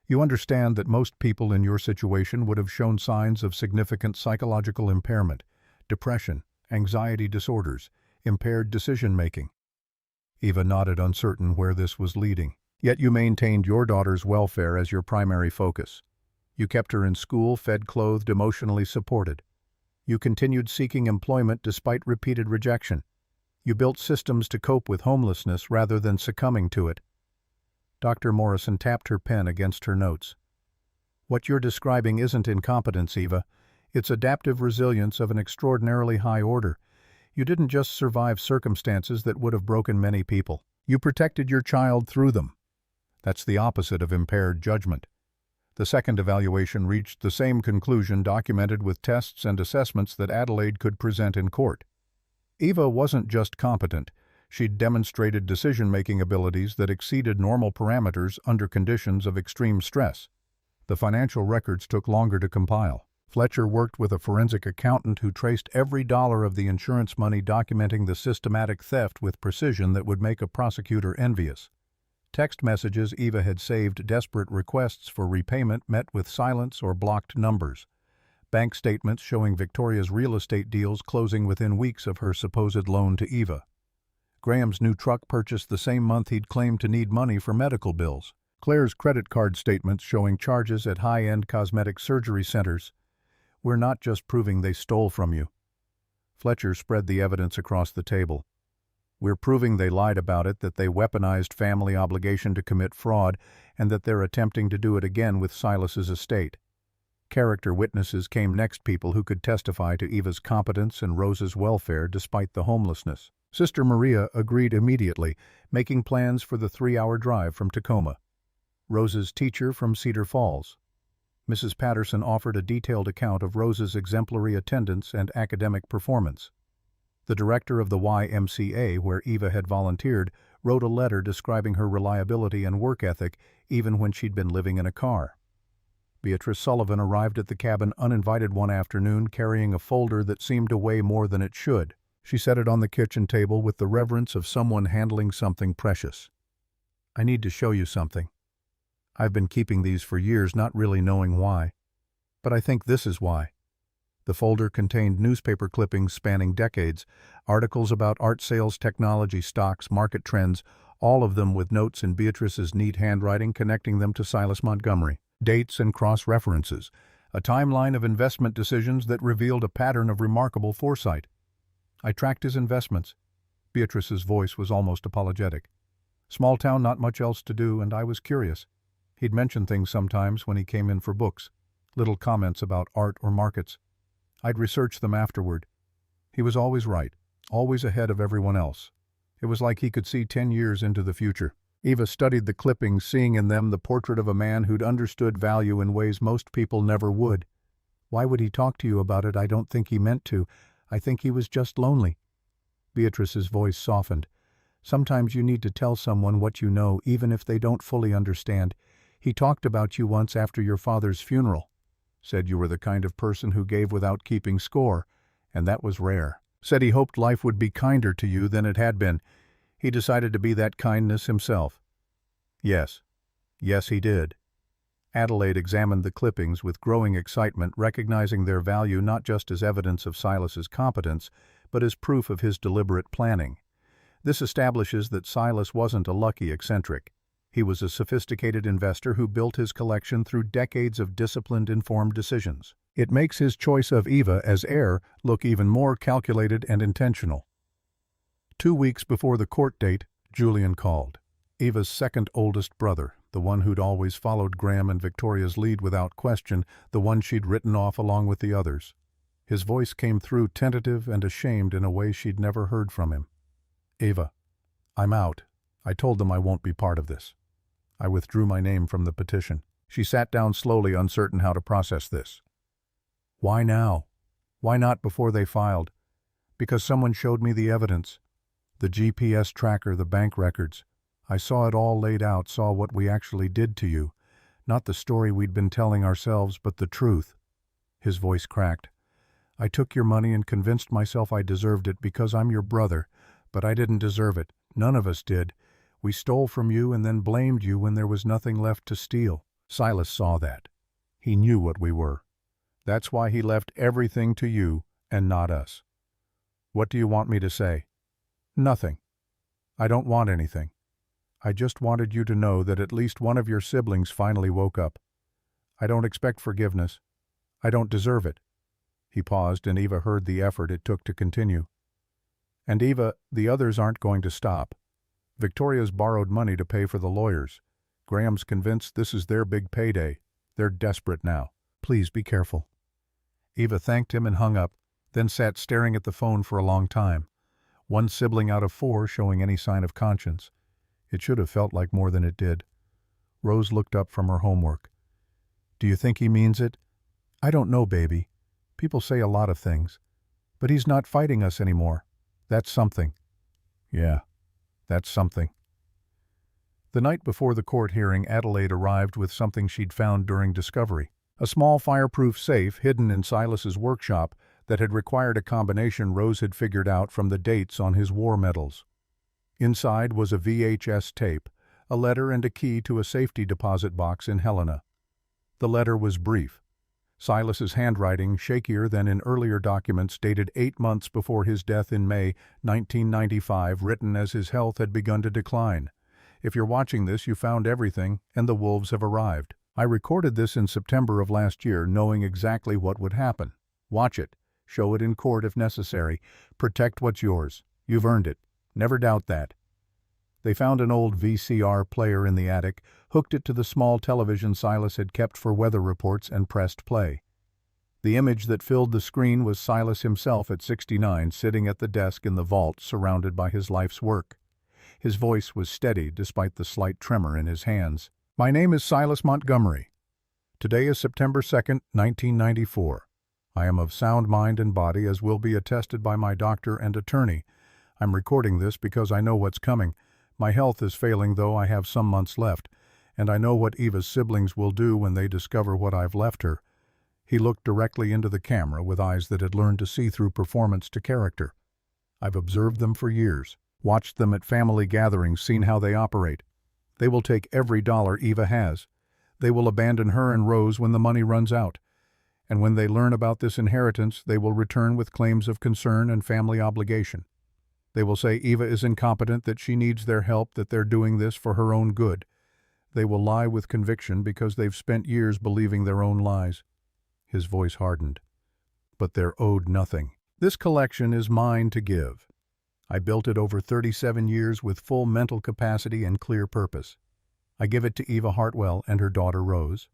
You understand that most people in your situation would have shown signs of significant psychological impairment, depression, anxiety disorders, impaired decision-making. Eva nodded, uncertain where this was leading. Yet you maintained your daughter's welfare as your primary focus. You kept her in school, fed, clothed, emotionally supported. You continued seeking employment despite repeated rejection. You built systems to cope with homelessness rather than succumbing to it. Dr. Morrison tapped her pen against her notes. What you're describing isn't incompetence, Eva. It's adaptive resilience of an extraordinarily high order. You didn't just survive circumstances that would have broken many people. You protected your child through them. That's the opposite of impaired judgment. The second evaluation reached the same conclusion, documented with tests and assessments that Adelaide could present in court. Eva wasn't just competent. She'd demonstrated decision-making abilities that exceeded normal parameters under conditions of extreme stress. The financial records took longer to compile. Fletcher worked with a forensic accountant who traced every dollar of the insurance money, documenting the systematic theft with precision that would make a prosecutor envious. Text messages Eva had saved, desperate requests for repayment met with silence or blocked numbers. Bank statements showing Victoria's real estate deals closing within weeks of her supposed loan to Eva. Graham's new truck purchased the same month he'd claimed to need money for medical bills. Claire's credit card statements showing charges at high-end cosmetic surgery centers. We're not just proving they stole from you. Fletcher spread the evidence across the table. We're proving they lied about it, that they weaponized family obligation to commit fraud, and that they're attempting to do it again with Silas's estate. Character witnesses came next, people who could testify to Eva's competence and Rose's welfare despite the homelessness. Sister Maria agreed immediately, making plans for the 3-hour drive from Tacoma. Rose's teacher from Cedar Falls. Mrs. Patterson offered a detailed account of Rose's exemplary attendance and academic performance. The director of the YMCA, where Eva had volunteered, wrote a letter describing her reliability and work ethic even when she'd been living in a car. Beatrice Sullivan arrived at the cabin uninvited one afternoon, carrying a folder that seemed to weigh more than it should. She set it on the kitchen table with the reverence of someone handling something precious. "I need to show you something. I've been keeping these for years, not really knowing why. But I think this is why." The folder contained newspaper clippings spanning decades, articles about art sales, technology, stocks, market trends, all of them with notes in Beatrice's neat handwriting connecting them to Silas Montgomery. Dates and cross-references, a timeline of investment decisions that revealed a pattern of remarkable foresight. "I tracked his investments." Beatrice's voice was almost apologetic. "Small town, not much else to do, and I was curious. He'd mention things sometimes when he came in for books, little comments about art or markets. I'd research them afterward. He was always right, always ahead of everyone else. It was like he could see 10 years into the future." Eva studied the clippings, seeing in them the portrait of a man who'd understood value in ways most people never would. "Why would he talk to you about it? I don't think he meant to. I think he was just lonely." Beatrice's voice softened. "Sometimes you need to tell someone what you know, even if they don't fully understand. He talked about you once after your father's funeral. Said you were the kind of person who gave without keeping score, and that was rare. Said he hoped life would be kinder to you than it had been. He decided to be that kindness himself." Yes, he did." Adelaide examined the clippings with growing excitement, recognizing their value not just as evidence of Silas's competence, but as proof of his deliberate planning. This establishes that Silas wasn't a lucky eccentric. He was a sophisticated investor who built his collection through decades of disciplined, informed decisions. It makes his choice of Eva as heir look even more calculated and intentional. 2 weeks before the court date, Julian called. Eva's second oldest brother, the one who'd always followed Graham and Victoria's lead without question, the one she'd written off along with the others. His voice came through tentative and ashamed in a way she'd never heard from him. "Eva, I'm out. I told them I won't be part of this. I withdrew my name from the petition." She sat down slowly, uncertain how to process this. "Why now? Why not before they filed?" "Because someone showed me the evidence. The GPS tracker, the bank records. I saw it all laid out, saw what we actually did to you. Not the story we'd been telling ourselves, but the truth." His voice cracked. "I took your money and convinced myself I deserved it because I'm your brother, but I didn't deserve it. None of us did. We stole from you and then blamed you when there was nothing left to steal." Silas saw that. He knew what we were. That's why he left everything to you and not us. "What do you want me to say?" "Nothing. I don't want anything. I just wanted you to know that at least one of your siblings finally woke up. I don't expect forgiveness. I don't deserve it." He paused, and Eva heard the effort it took to continue. "And Eva, the others aren't going to stop. Victoria's borrowed money to pay for the lawyers. Graham's convinced this is their big payday. They're desperate now. Please be careful." Eva thanked him and hung up, then sat staring at the phone for a long time. One sibling out of 4 showing any sign of conscience. It should have felt like more than it did. Rose looked up from her homework. "Do you think he means it?" "I don't know, baby. People say a lot of things. But he's not fighting us anymore. That's something." "Yeah, that's something." The night before the court hearing, Adelaide arrived with something she'd found during discovery. A small fireproof safe hidden in Silas's workshop that had required a combination Rose had figured out from the dates on his war medals. Inside was a VHS tape, a letter and a key to a safety deposit box in Helena. The letter was brief. Silas's handwriting, shakier than in earlier documents dated 8 months before his death in May 1995, written as his health had begun to decline. "If you're watching this, you found everything, and the wolves have arrived. I recorded this in September of last year, knowing exactly what would happen. Watch it. Show it in court if necessary. Protect what's yours. You've earned it. Never doubt that. They found an old VCR player in the attic, hooked it to the small television Silas had kept for weather reports, and pressed play. The image that filled the screen was Silas himself at 69, sitting at the desk in the vault, surrounded by his life's work. His voice was steady despite the slight tremor in his hands. "My name is Silas Montgomery. Today is September 2nd, 1994. I am of sound mind and body, as will be attested by my doctor and attorney. I'm recording this because I know what's coming. My health is failing, though I have some months left, and I know what Eva's siblings will do when they discover what I've left her." He looked directly into the camera with eyes that had learned to see through performance to character. "I've observed them for years, watched them at family gatherings, seen how they operate. They will take every dollar Eva has. They will abandon her and Rose when the money runs out. And when they learn about this inheritance, they will return with claims of concern and family obligation. They will say Eva is incompetent, that she needs their help, that they're doing this for her own good. They will lie with conviction because they've spent years believing their own lies." His voice hardened. "But they're owed nothing. This collection is mine to give. I built it over 37 years with full mental capacity and clear purpose. I give it to Eva Hartwell and her daughter Rose.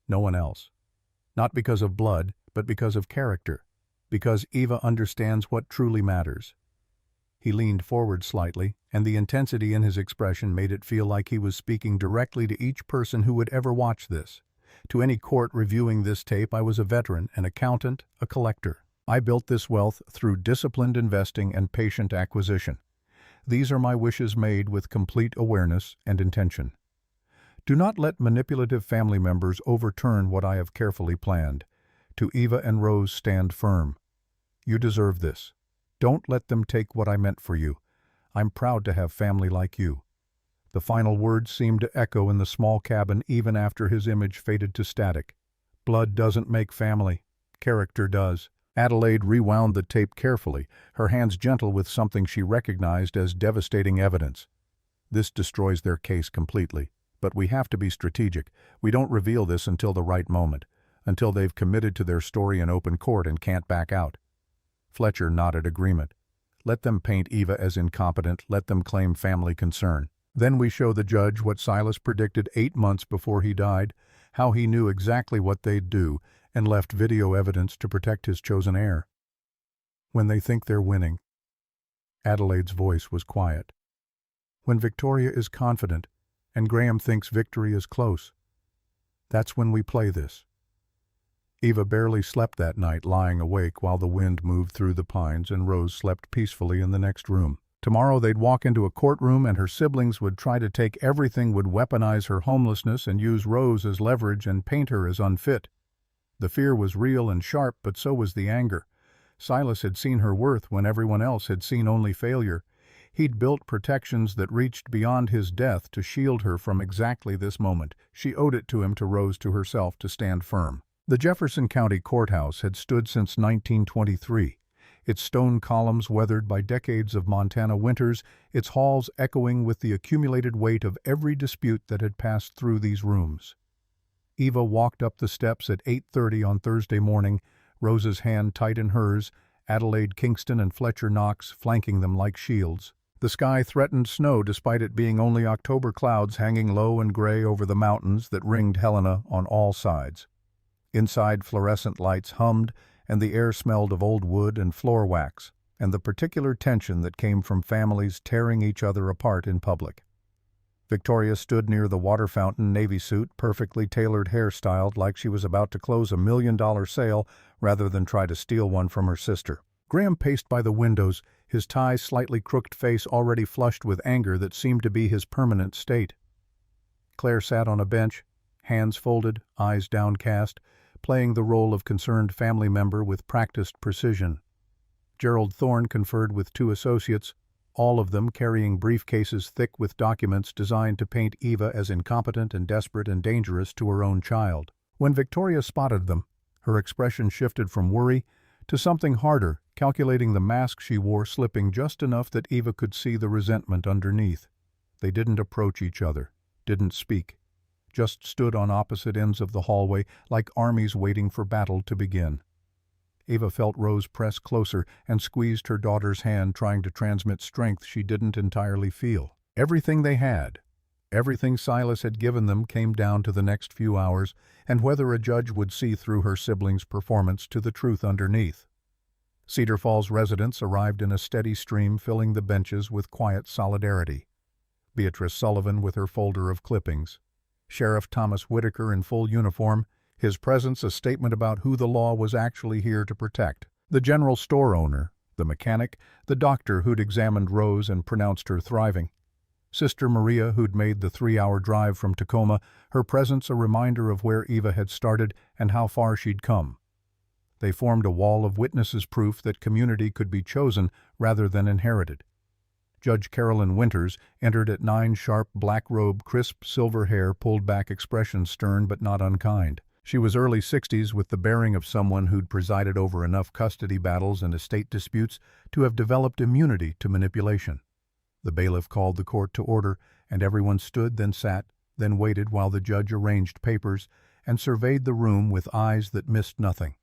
No one else. Not because of blood, but because of character. Because Eva understands what truly matters." He leaned forward slightly, and the intensity in his expression made it feel like he was speaking directly to each person who would ever watch this. To any court reviewing this tape, I was a veteran, an accountant, a collector. I built this wealth through disciplined investing and patient acquisition. These are my wishes made with complete awareness and intention. Do not let manipulative family members overturn what I have carefully planned. To Eva and Rose, stand firm. You deserve this. Don't let them take what I meant for you. I'm proud to have family like you." The final words seemed to echo in the small cabin even after his image faded to static. "Blood doesn't make family. Character does." Adelaide rewound the tape carefully, her hands gentle with something she recognized as devastating evidence. "This destroys their case completely. But we have to be strategic. We don't reveal this until the right moment, until they've committed to their story in open court and can't back out." Fletcher nodded agreement. "Let them paint Eva as incompetent, let them claim family concern. Then we show the judge what Silas predicted 8 months before he died, how he knew exactly what they'd do and left video evidence to protect his chosen heir. When they think they're winning." Adelaide's voice was quiet. "When Victoria is confident and Graham thinks victory is close, that's when we play this." Eva barely slept that night, lying awake while the wind moved through the pines, and Rose slept peacefully in the next room. Tomorrow they'd walk into a courtroom and her siblings would try to take everything, would weaponize her homelessness and use Rose as leverage and paint her as unfit. The fear was real and sharp, but so was the anger. Silas had seen her worth when everyone else had seen only failure. He'd built protections that reached beyond his death to shield her from exactly this moment. She owed it to him, to Rose, to herself, to stand firm. The Jefferson County Courthouse had stood since 1923, its stone columns weathered by decades of Montana winters, its halls echoing with the accumulated weight of every dispute that had passed through these rooms. Eva walked up the steps at 8:30 on Thursday morning, Rose's hand tight in hers, Adelaide Kingston and Fletcher Knox flanking them like shields. The sky threatened snow despite it being only October clouds hanging low and gray over the mountains that ringed Helena on all sides. Inside, fluorescent lights hummed, and the air smelled of old wood and floor wax, and the particular tension that came from families tearing each other apart in public. Victoria stood near the water fountain, navy suit, perfectly tailored, hairstyled, like she was about to close a $1 million sale rather than try to steal one from her sister. Graham paced by the windows, his tie, slightly crooked face already flushed with anger that seemed to be his permanent state. Claire sat on a bench, hands folded, eyes downcast, playing the role of concerned family member with practiced precision. Gerald Thorne conferred with 2 associates, all of them carrying briefcases thick with documents designed to paint Eva as incompetent and desperate and dangerous to her own child. When Victoria spotted them, her expression shifted from worry to something harder, calculating the mask she wore slipping just enough that Eva could see the resentment underneath. They didn't approach each other, didn't speak, just stood on opposite ends of the hallway like armies waiting for battle to begin. Eva felt Rose press closer and squeezed her daughter's hand, trying to transmit strength she didn't entirely feel. Everything they had, everything Silas had given them, came down to the next few hours and whether a judge would see through her siblings' performance to the truth underneath. Cedar Falls residents arrived in a steady stream, filling the benches with quiet solidarity. Beatrice Sullivan with her folder of clippings. Sheriff Thomas Whitaker in full uniform, his presence a statement about who the law was actually here to protect. The general store owner, the mechanic, the doctor who'd examined Rose and pronounced her thriving. Sister Maria, who'd made the 3-hour drive from Tacoma, her presence a reminder of where Eva had started and how far she'd come. They formed a wall of witnesses, proof that community could be chosen rather than inherited. Judge Carolyn Winters entered at 9, sharp black robe, crisp silver hair, pulled back expression, stern but not unkind. She was early 60s, with the bearing of someone who'd presided over enough custody battles and estate disputes to have developed immunity to manipulation. The bailiff called the court to order, and everyone stood, then sat, then waited while the judge arranged papers and surveyed the room with eyes that missed nothing.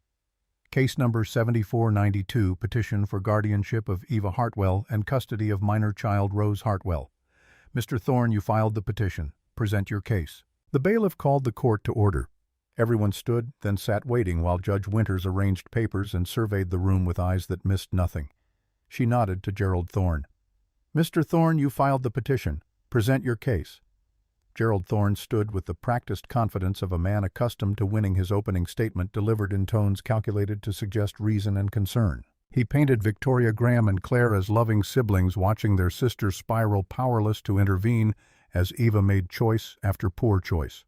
Case number 7492, petition for guardianship of Eva Hartwell and custody of minor child Rose Hartwell. Mr. Thorne, you filed the petition. Present your case. The bailiff called the court to order. Everyone stood, then sat waiting while Judge Winters arranged papers and surveyed the room with eyes that missed nothing. She nodded to Gerald Thorne. Mr. Thorne, you filed the petition. Present your case. Gerald Thorne stood with the practiced confidence of a man accustomed to winning, his opening statement delivered in tones calculated to suggest reason and concern. He painted Victoria Graham and Claire as loving siblings watching their sister spiral, powerless to intervene as Eva made choice after poor choice.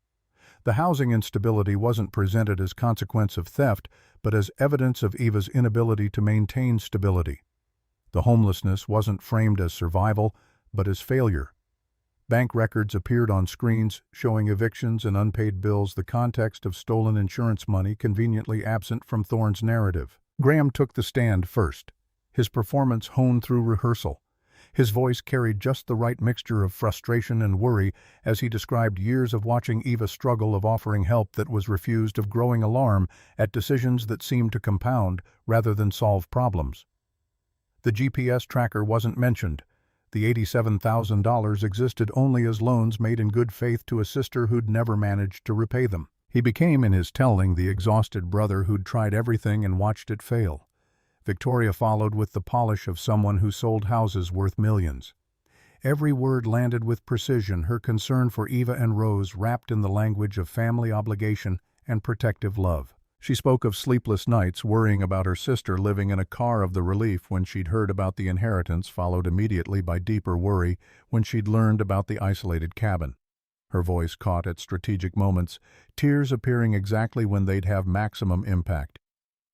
The housing instability wasn't presented as consequence of theft, but as evidence of Eva's inability to maintain stability. The homelessness wasn't framed as survival, but as failure. Bank records appeared on screens showing evictions and unpaid bills, the context of stolen insurance money conveniently absent from Thorne's narrative. Graham took the stand first, his performance honed through rehearsal. His voice carried just the right mixture of frustration and worry as he described years of watching Eva struggle, of offering help that was refused, of growing alarm at decisions that seemed to compound rather than solve problems. The GPS tracker wasn't mentioned. The $87,000 existed only as loans made in good faith to a sister who'd never managed to repay them. He became, in his telling, the exhausted brother who'd tried everything and watched it fail. Victoria followed with the polish of someone who sold houses worth millions. Every word landed with precision, her concern for Eva and Rose wrapped in the language of family obligation and protective love. She spoke of sleepless nights worrying about her sister, living in a car of the relief when she'd heard about the inheritance, followed immediately by deeper worry when she'd learned about the isolated cabin. Her voice caught at strategic moments, tears appearing exactly when they'd have maximum impact.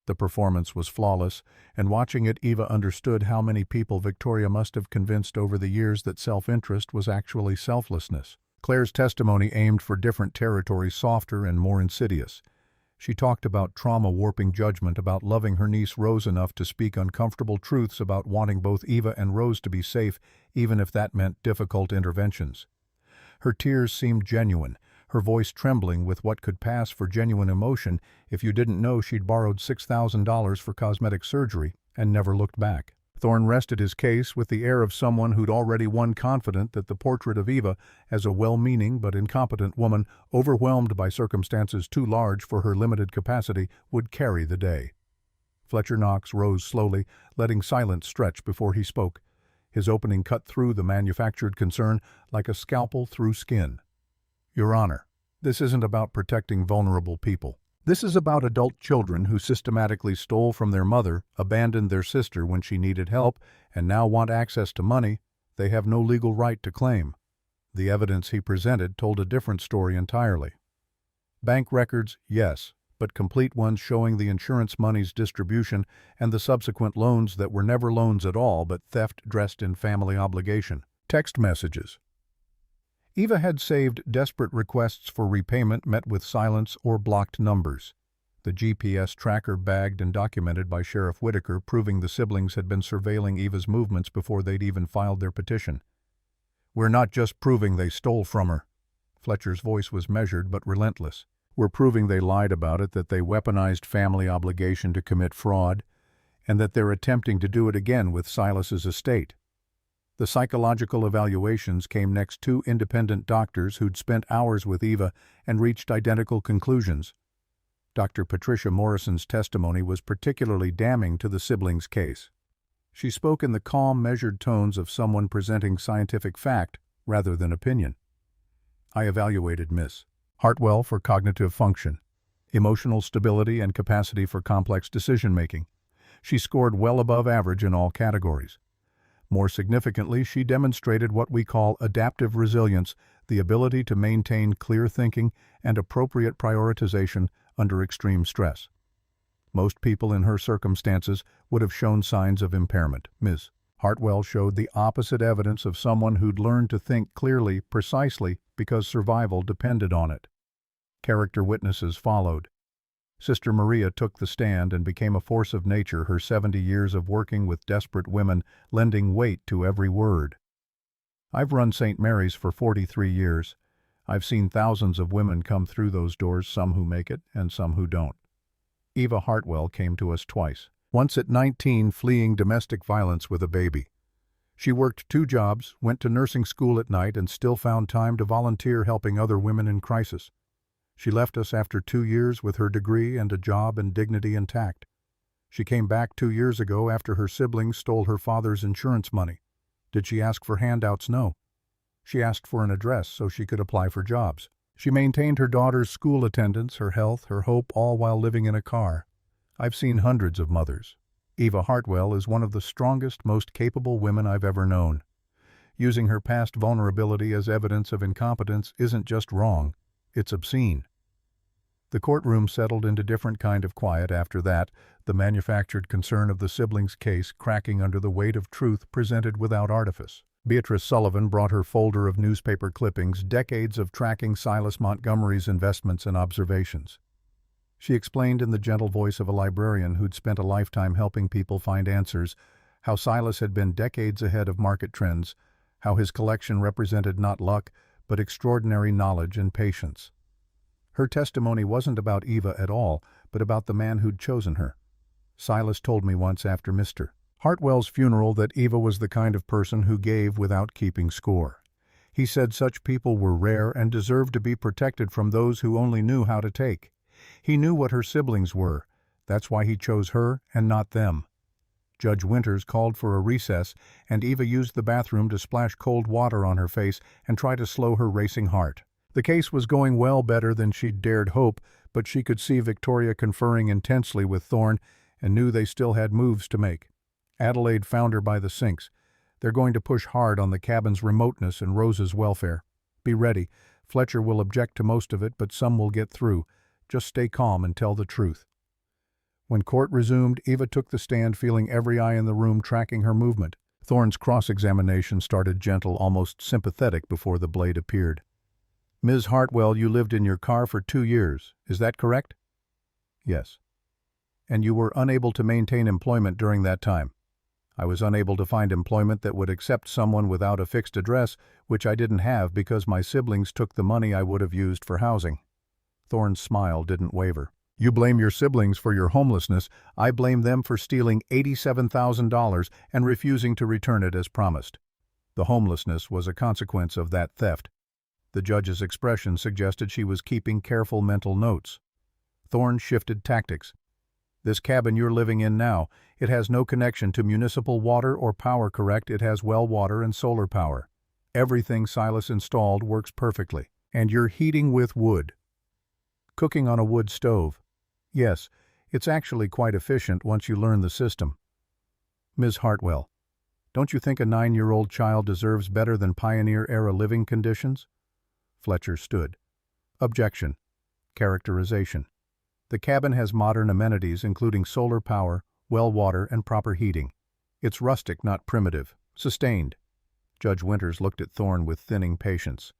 The performance was flawless, and watching it, Eva understood how many people Victoria must have convinced over the years that self-interest was actually selflessness. Claire's testimony aimed for different territory, softer and more insidious. She talked about trauma-warping judgment, about loving her niece Rose enough to speak uncomfortable truths, about wanting both Eva and Rose to be safe, even if that meant difficult interventions. Her tears seemed genuine, her voice trembling with what could pass for genuine emotion if you didn't know she'd borrowed $6,000 for cosmetic surgery and never looked back. Thorne rested his case with the air of someone who'd already won, confident that the portrait of Eva as a well-meaning but incompetent woman, overwhelmed by circumstances too large for her limited capacity, would carry the day. Fletcher Knox rose slowly, letting silence stretch before he spoke. His opening cut through the manufactured concern like a scalpel through skin. Your Honor, this isn't about protecting vulnerable people. This is about adult children who systematically stole from their mother, abandoned their sister when she needed help, and now want access to money they have no legal right to claim. The evidence he presented told a different story entirely. Bank records, yes, but complete ones showing the insurance money's distribution and the subsequent loans that were never loans at all but theft dressed in family obligation. Text messages. Eva had saved desperate requests for repayment met with silence or blocked numbers. The GPS tracker bagged and documented by Sheriff Whitaker, proving the siblings had been surveilling Eva's movements before they'd even filed their petition. We're not just proving they stole from her. Fletcher's voice was measured but relentless. We're proving they lied about it, that they weaponized family obligation to commit fraud, and that they're attempting to do it again with Silas's estate. The psychological evaluations came next. Two independent doctors who'd spent hours with Eva and reached identical conclusions. Dr. Patricia Morrison's testimony was particularly damning to the siblings' case. She spoke in the calm, measured tones of someone presenting scientific fact rather than opinion. I evaluated Miss Hartwell for cognitive function, emotional stability, and capacity for complex decision-making. She scored well above average in all categories. More significantly, she demonstrated what we call adaptive resilience, the ability to maintain clear thinking and appropriate prioritization under extreme stress. Most people in her circumstances would have shown signs of impairment. Ms. Hartwell showed the opposite evidence of someone who'd learned to think clearly, precisely because survival depended on it. Character witnesses followed. Sister Maria took the stand and became a force of nature, her 70 years of working with desperate women lending weight to every word. I've run St. Mary's for 43 years. I've seen thousands of women come through those doors, some who make it and some who don't. Eva Hartwell came to us twice. Once at 19, fleeing domestic violence with a baby. She worked 2 jobs, went to nursing school at night, and still found time to volunteer helping other women in crisis. She left us after 2 years with her degree and a job and dignity intact. She came back 2 years ago after her siblings stole her father's insurance money. Did she ask for handouts? No. She asked for an address so she could apply for jobs. She maintained her daughter's school attendance, her health, her hope, all while living in a car. I've seen hundreds of mothers. Eva Hartwell is one of the strongest, most capable women I've ever known. Using her past vulnerability as evidence of incompetence isn't just wrong, it's obscene. The courtroom settled into different kind of quiet after that, the manufactured concern of the siblings' case cracking under the weight of truth presented without artifice. Beatrice Sullivan brought her folder of newspaper clippings, decades of tracking Silas Montgomery's investments and observations. She explained in the gentle voice of a librarian who'd spent a lifetime helping people find answers, how Silas had been decades ahead of market trends, how his collection represented not luck, but extraordinary knowledge and patience. Her testimony wasn't about Eva at all, but about the man who'd chosen her. Silas told me once after Mr. Hartwell's funeral that Eva was the kind of person who gave without keeping score. He said such people were rare and deserved to be protected from those who only knew how to take. He knew what her siblings were. That's why he chose her and not them. Judge Winters called for a recess, and Eva used the bathroom to splash cold water on her face and try to slow her racing heart. The case was going well, better than she'd dared hope, but she could see Victoria conferring intensely with Thorne and knew they still had moves to make. Adelaide found her by the sinks. They're going to push hard on the cabin's remoteness and Rose's welfare. Be ready. Fletcher will object to most of it, but some will get through. Just stay calm and tell the truth. When court resumed, Eva took the stand, feeling every eye in the room tracking her movement. Thorne's cross-examination started gentle, almost sympathetic, before the blade appeared. Ms. Hartwell, you lived in your car for 2 years. Is that correct? Yes. And you were unable to maintain employment during that time. I was unable to find employment that would accept someone without a fixed address, which I didn't have because my siblings took the money I would have used for housing. Thorne's smile didn't waver. You blame your siblings for your homelessness. I blame them for stealing $87,000 and refusing to return it as promised. The homelessness was a consequence of that theft. The judge's expression suggested she was keeping careful mental notes. Thorne shifted tactics. This cabin you're living in now, it has no connection to municipal water or power, correct? It has well water and solar power. Everything Silas installed works perfectly. And you're heating with wood. Cooking on a wood stove. Yes, it's actually quite efficient once you learn the system. Ms. Hartwell, don't you think a 9-year-old child deserves better than pioneer-era living conditions? Fletcher stood. Objection. Characterization. The cabin has modern amenities including solar power, well water, and proper heating. It's rustic, not primitive. Sustained. Judge Winters looked at Thorne with thinning patience.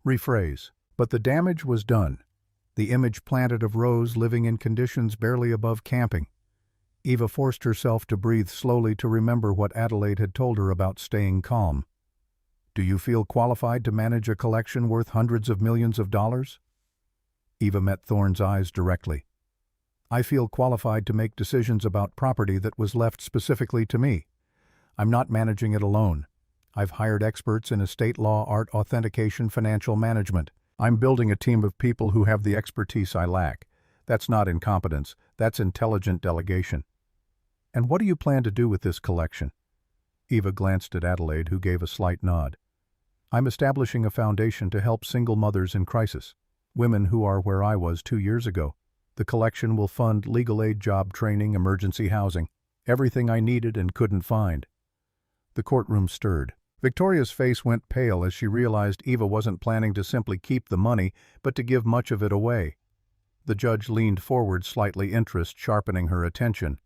Rephrase. But the damage was done. The image planted of Rose living in conditions barely above camping. Eva forced herself to breathe slowly to remember what Adelaide had told her about staying calm. Do you feel qualified to manage a collection worth hundreds of millions of dollars? Eva met Thorne's eyes directly. I feel qualified to make decisions about property that was left specifically to me. I'm not managing it alone. I've hired experts in estate law, art authentication, financial management. I'm building a team of people who have the expertise I lack. That's not incompetence, that's intelligent delegation. And what do you plan to do with this collection? Eva glanced at Adelaide, who gave a slight nod. I'm establishing a foundation to help single mothers in crisis, women who are where I was 2 years ago. The collection will fund legal aid, job training, emergency housing, everything I needed and couldn't find. The courtroom stirred. Victoria's face went pale as she realized Eva wasn't planning to simply keep the money, but to give much of it away. The judge leaned forward, slightly interest sharpening her attention.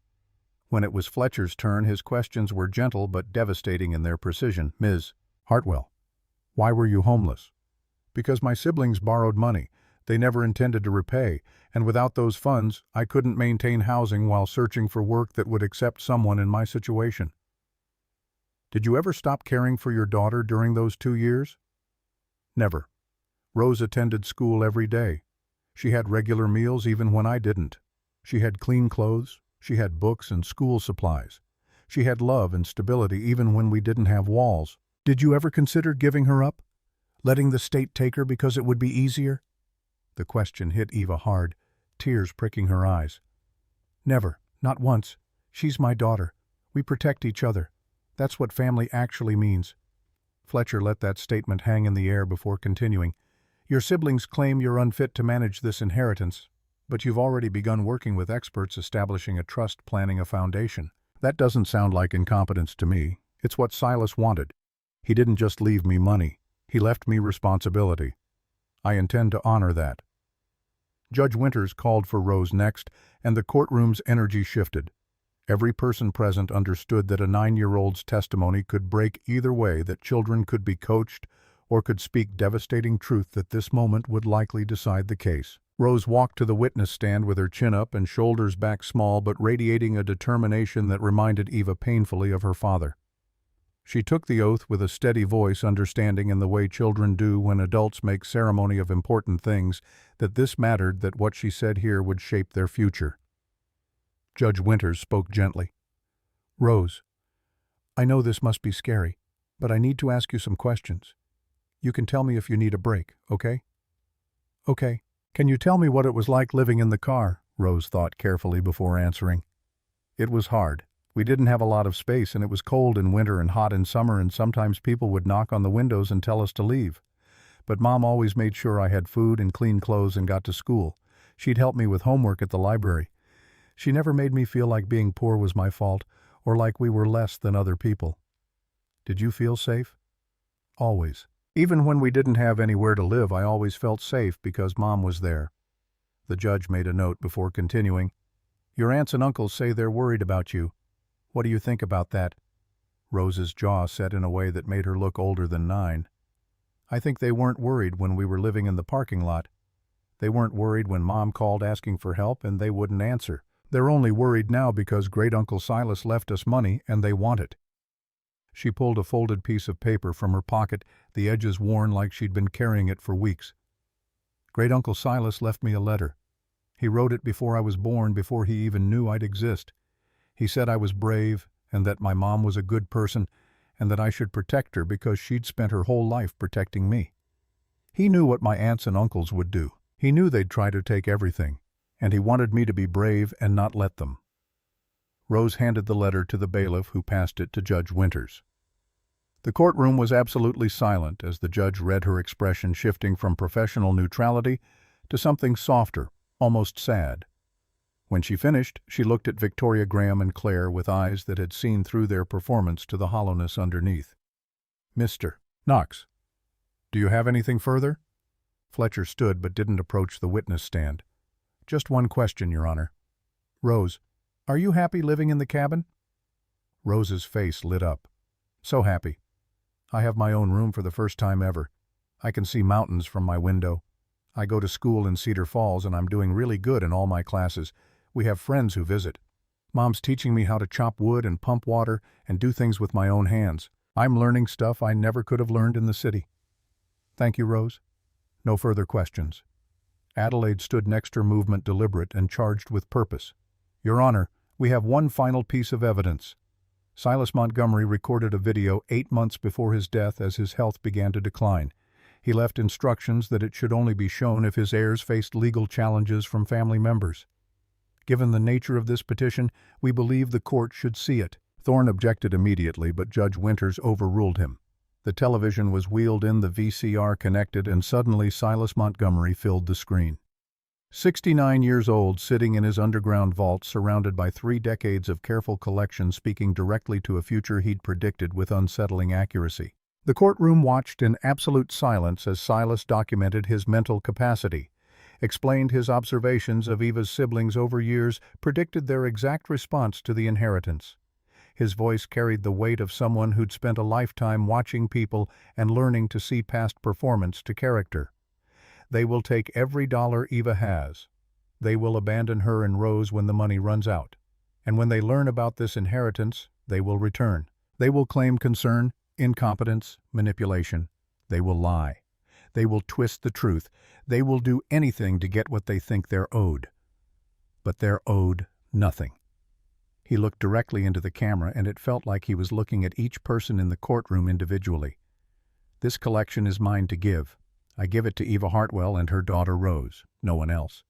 When it was Fletcher's turn, his questions were gentle but devastating in their precision. Ms. Hartwell, why were you homeless? Because my siblings borrowed money. They never intended to repay, and without those funds, I couldn't maintain housing while searching for work that would accept someone in my situation. Did you ever stop caring for your daughter during those 2 years? Never. Rose attended school every day. She had regular meals even when I didn't. She had clean clothes. She had books and school supplies. She had love and stability even when we didn't have walls. Did you ever consider giving her up? Letting the state take her because it would be easier? The question hit Eva hard, tears pricking her eyes. Never, not once. She's my daughter. We protect each other. That's what family actually means. Fletcher let that statement hang in the air before continuing. Your siblings claim you're unfit to manage this inheritance, but you've already begun working with experts establishing a trust, planning a foundation. That doesn't sound like incompetence to me. It's what Silas wanted. He didn't just leave me money. He left me responsibility. I intend to honor that. Judge Winters called for Rose next, and the courtroom's energy shifted. Every person present understood that a 9-year-old's testimony could break either way, that children could be coached or could speak devastating truth, that this moment would likely decide the case. Rose walked to the witness stand with her chin up and shoulders back, small but radiating a determination that reminded Eva painfully of her father. She took the oath with a steady voice, understanding in the way children do when adults make ceremony of important things, that this mattered, that what she said here would shape their future. Judge Winters spoke gently. Rose, I know this must be scary, but I need to ask you some questions. You can tell me if you need a break, okay? Okay. Can you tell me what it was like living in the car? Rose thought carefully before answering. It was hard. We didn't have a lot of space, and it was cold in winter and hot in summer, and sometimes people would knock on the windows and tell us to leave. But Mom always made sure I had food and clean clothes and got to school. She'd help me with homework at the library. She never made me feel like being poor was my fault, or like we were less than other people. Did you feel safe? Always. Even when we didn't have anywhere to live, I always felt safe because Mom was there. The judge made a note before continuing. Your aunts and uncles say they're worried about you. What do you think about that? Rose's jaw set in a way that made her look older than 9. I think they weren't worried when we were living in the parking lot. They weren't worried when Mom called asking for help and they wouldn't answer. They're only worried now because Great-Uncle Silas left us money and they want it. She pulled a folded piece of paper from her pocket, the edges worn like she'd been carrying it for weeks. Great-Uncle Silas left me a letter. He wrote it before I was born, before he even knew I'd exist. He said I was brave and that my mom was a good person and that I should protect her because she'd spent her whole life protecting me. He knew what my aunts and uncles would do. He knew they'd try to take everything, and he wanted me to be brave and not let them. Rose handed the letter to the bailiff, who passed it to Judge Winters. The courtroom was absolutely silent as the judge read, her expression shifting from professional neutrality to something softer, almost sad. When she finished, she looked at Victoria, Graham, and Claire with eyes that had seen through their performance to the hollowness underneath. Mr. Knox, do you have anything further? Fletcher stood but didn't approach the witness stand. Just one question, Your Honor. Rose, are you happy living in the cabin? Rose's face lit up. So happy. I have my own room for the first time ever. I can see mountains from my window. I go to school in Cedar Falls and I'm doing really good in all my classes. We have friends who visit. Mom's teaching me how to chop wood and pump water and do things with my own hands. I'm learning stuff I never could have learned in the city. Thank you, Rose. No further questions. Adelaide stood next her, movement deliberate and charged with purpose. "Your Honor, we have one final piece of evidence." Silas Montgomery recorded a video 8 months before his death as his health began to decline. He left instructions that it should only be shown if his heirs faced legal challenges from family members. "Given the nature of this petition, we believe the court should see it." Thorne objected immediately, but Judge Winters overruled him. The television was wheeled in, the VCR connected, and suddenly Silas Montgomery filled the screen. 69 years old, sitting in his underground vault, surrounded by 3 decades of careful collection, speaking directly to a future he'd predicted with unsettling accuracy. The courtroom watched in absolute silence as Silas documented his mental capacity, explained his observations of Eva's siblings over years, predicted their exact response to the inheritance. His voice carried the weight of someone who'd spent a lifetime watching people and learning to see past performance to character. "They will take every dollar Eva has. They will abandon her and Rose when the money runs out. And when they learn about this inheritance, they will return. They will claim concern, incompetence, manipulation. They will lie. They will twist the truth. They will do anything to get what they think they're owed. But they're owed nothing." He looked directly into the camera, and it felt like he was looking at each person in the courtroom individually. "This collection is mine to give. I give it to Eva Hartwell and her daughter Rose, no one else.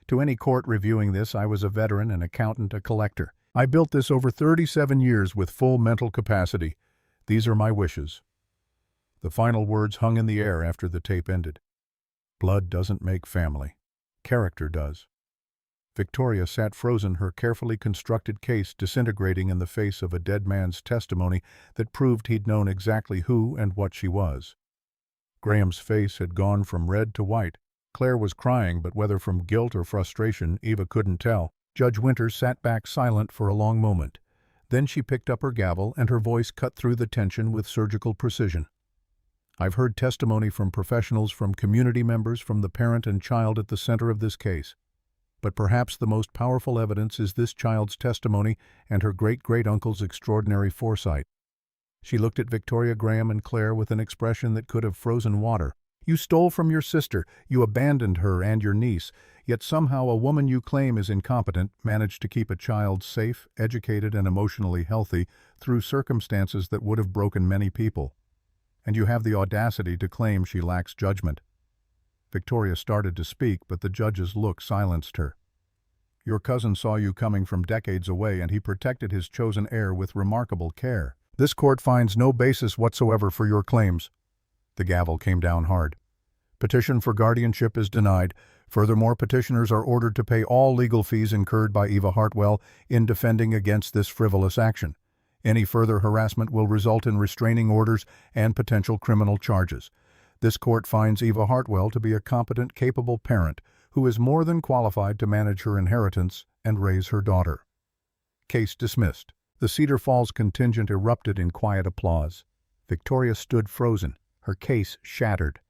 To any court reviewing this, I was a veteran, an accountant, a collector. I built this over 37 years with full mental capacity. These are my wishes." The final words hung in the air after the tape ended. "Blood doesn't make family. Character does." Victoria sat frozen, her carefully constructed case disintegrating in the face of a dead man's testimony that proved he'd known exactly who and what she was. Graham's face had gone from red to white. Claire was crying, but whether from guilt or frustration, Eva couldn't tell. Judge Winters sat back silent for a long moment. Then she picked up her gavel, and her voice cut through the tension with surgical precision. "I've heard testimony from professionals, from community members, from the parent and child at the center of this case. But perhaps the most powerful evidence is this child's testimony and her great-great-uncle's extraordinary foresight." She looked at Victoria, Graham, and Claire with an expression that could have frozen water. "You stole from your sister, you abandoned her and your niece, yet somehow a woman you claim is incompetent managed to keep a child safe, educated, and emotionally healthy through circumstances that would have broken many people. And you have the audacity to claim she lacks judgment." Victoria started to speak, but the judge's look silenced her. "Your cousin saw you coming from decades away, and he protected his chosen heir with remarkable care. This court finds no basis whatsoever for your claims." The gavel came down hard. "Petition for guardianship is denied. Furthermore, petitioners are ordered to pay all legal fees incurred by Eva Hartwell in defending against this frivolous action. Any further harassment will result in restraining orders and potential criminal charges. This court finds Eva Hartwell to be a competent, capable parent who is more than qualified to manage her inheritance and raise her daughter." Case dismissed. The Cedar Falls contingent erupted in quiet applause. Victoria stood frozen, her case shattered.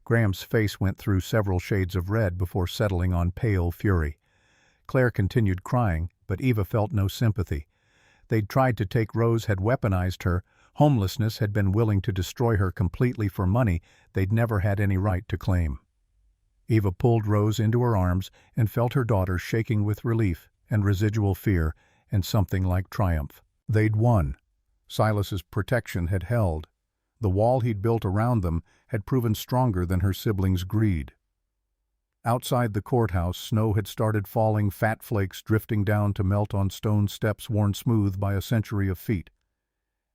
Graham's face went through several shades of red before settling on pale fury. Claire continued crying, but Eva felt no sympathy. They'd tried to take Rose, had weaponized her. Homelessness had been willing to destroy her completely for money they'd never had any right to claim. Eva pulled Rose into her arms and felt her daughter shaking with relief and residual fear and something like triumph. They'd won. Silas's protection had held. The wall he'd built around them had proven stronger than her siblings' greed. Outside the courthouse, snow had started falling, fat flakes drifting down to melt on stone steps worn smooth by a century of feet.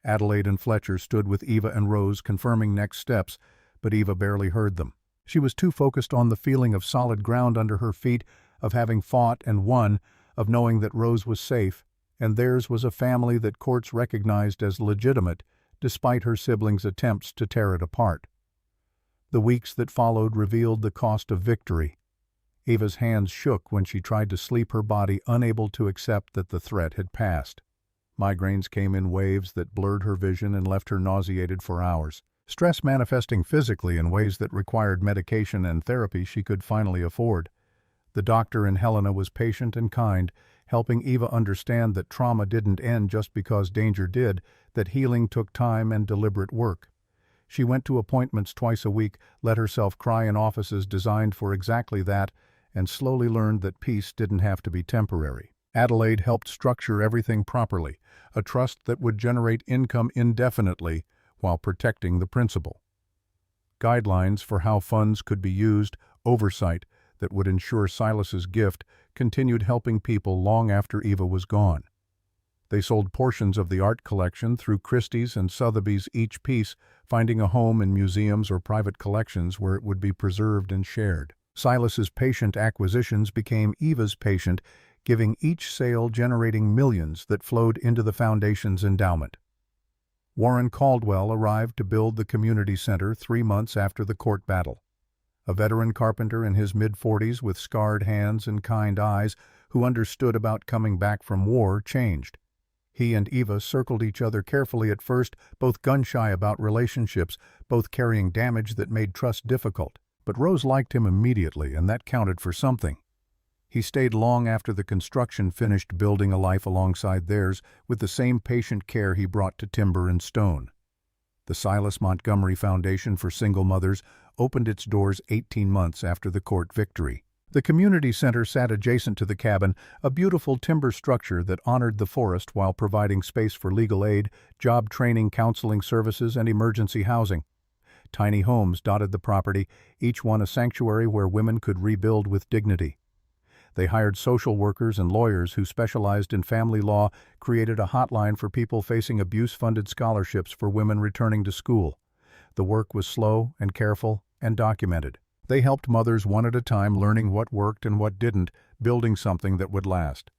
Adelaide and Fletcher stood with Eva and Rose, confirming next steps, but Eva barely heard them. She was too focused on the feeling of solid ground under her feet, of having fought and won, of knowing that Rose was safe, and theirs was a family that courts recognized as legitimate, despite her siblings' attempts to tear it apart. The weeks that followed revealed the cost of victory. Eva's hands shook when she tried to sleep, her body unable to accept that the threat had passed. Migraines came in waves that blurred her vision and left her nauseated for hours. Stress manifesting physically in ways that required medication and therapy she could finally afford. The doctor in Helena was patient and kind, helping Eva understand that trauma didn't end just because danger did, that healing took time and deliberate work. She went to appointments twice a week, let herself cry in offices designed for exactly that, and slowly learned that peace didn't have to be temporary. Adelaide helped structure everything properly, a trust that would generate income indefinitely while protecting the principal. Guidelines for how funds could be used, oversight that would ensure Silas's gift continued helping people long after Eva was gone. They sold portions of the art collection through Christie's and Sotheby's each piece, finding a home in museums or private collections where it would be preserved and shared. Silas's patient acquisitions became Eva's patient, giving each sale generating millions that flowed into the foundation's endowment. Warren Caldwell arrived to build the community center 3 months after the court battle. A veteran carpenter in his mid-40s with scarred hands and kind eyes who understood about coming back from war changed. He and Eva circled each other carefully at first, both gun-shy about relationships, both carrying damage that made trust difficult. But Rose liked him immediately, and that counted for something. He stayed long after the construction finished, building a life alongside theirs with the same patient care he brought to timber and stone. The Silas Montgomery Foundation for Single Mothers opened its doors 18 months after the court victory. The community center sat adjacent to the cabin, a beautiful timber structure that honored the forest while providing space for legal aid, job training, counseling services, and emergency housing. Tiny homes dotted the property, each one a sanctuary where women could rebuild with dignity. They hired social workers and lawyers who specialized in family law, created a hotline for people facing abuse-funded scholarships for women returning to school. The work was slow and careful and documented. They helped mothers one at a time, learning what worked and what didn't, building something that would last.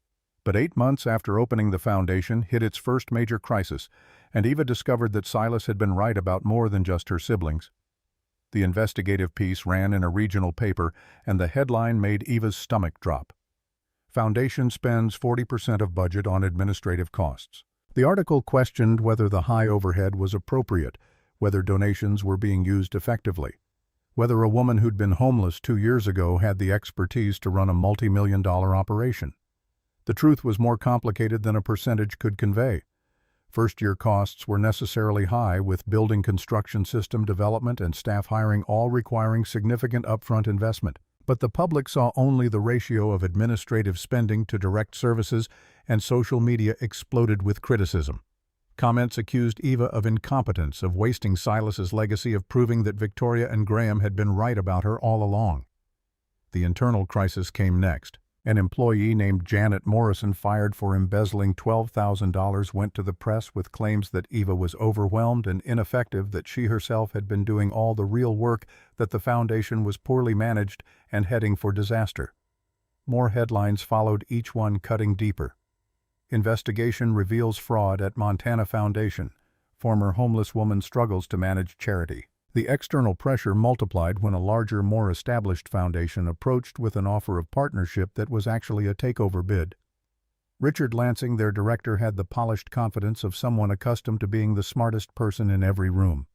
But 8 months after opening the foundation hit its first major crisis, and Eva discovered that Silas had been right about more than just her siblings. The investigative piece ran in a regional paper, and the headline made Eva's stomach drop. Foundation spends 40% of budget on administrative costs. The article questioned whether the high overhead was appropriate, whether donations were being used effectively, whether a woman who'd been homeless 2 years ago had the expertise to run a multi-million-dollar operation. The truth was more complicated than a percentage could convey. First-year costs were necessarily high, with building construction system development and staff hiring all requiring significant upfront investment. But the public saw only the ratio of administrative spending to direct services, and social media exploded with criticism. Comments accused Eva of incompetence, of wasting Silas's legacy, of proving that Victoria and Graham had been right about her all along. The internal crisis came next. An employee named Janet Morrison, fired for embezzling $12,000, went to the press with claims that Eva was overwhelmed and ineffective, that she herself had been doing all the real work, that the foundation was poorly managed and heading for disaster. More headlines followed, each one cutting deeper. Investigation reveals fraud at Montana Foundation. Former homeless woman struggles to manage charity. The external pressure multiplied when a larger, more established foundation approached with an offer of partnership that was actually a takeover bid. Richard Lansing, their director, had the polished confidence of someone accustomed to being the smartest person in every room.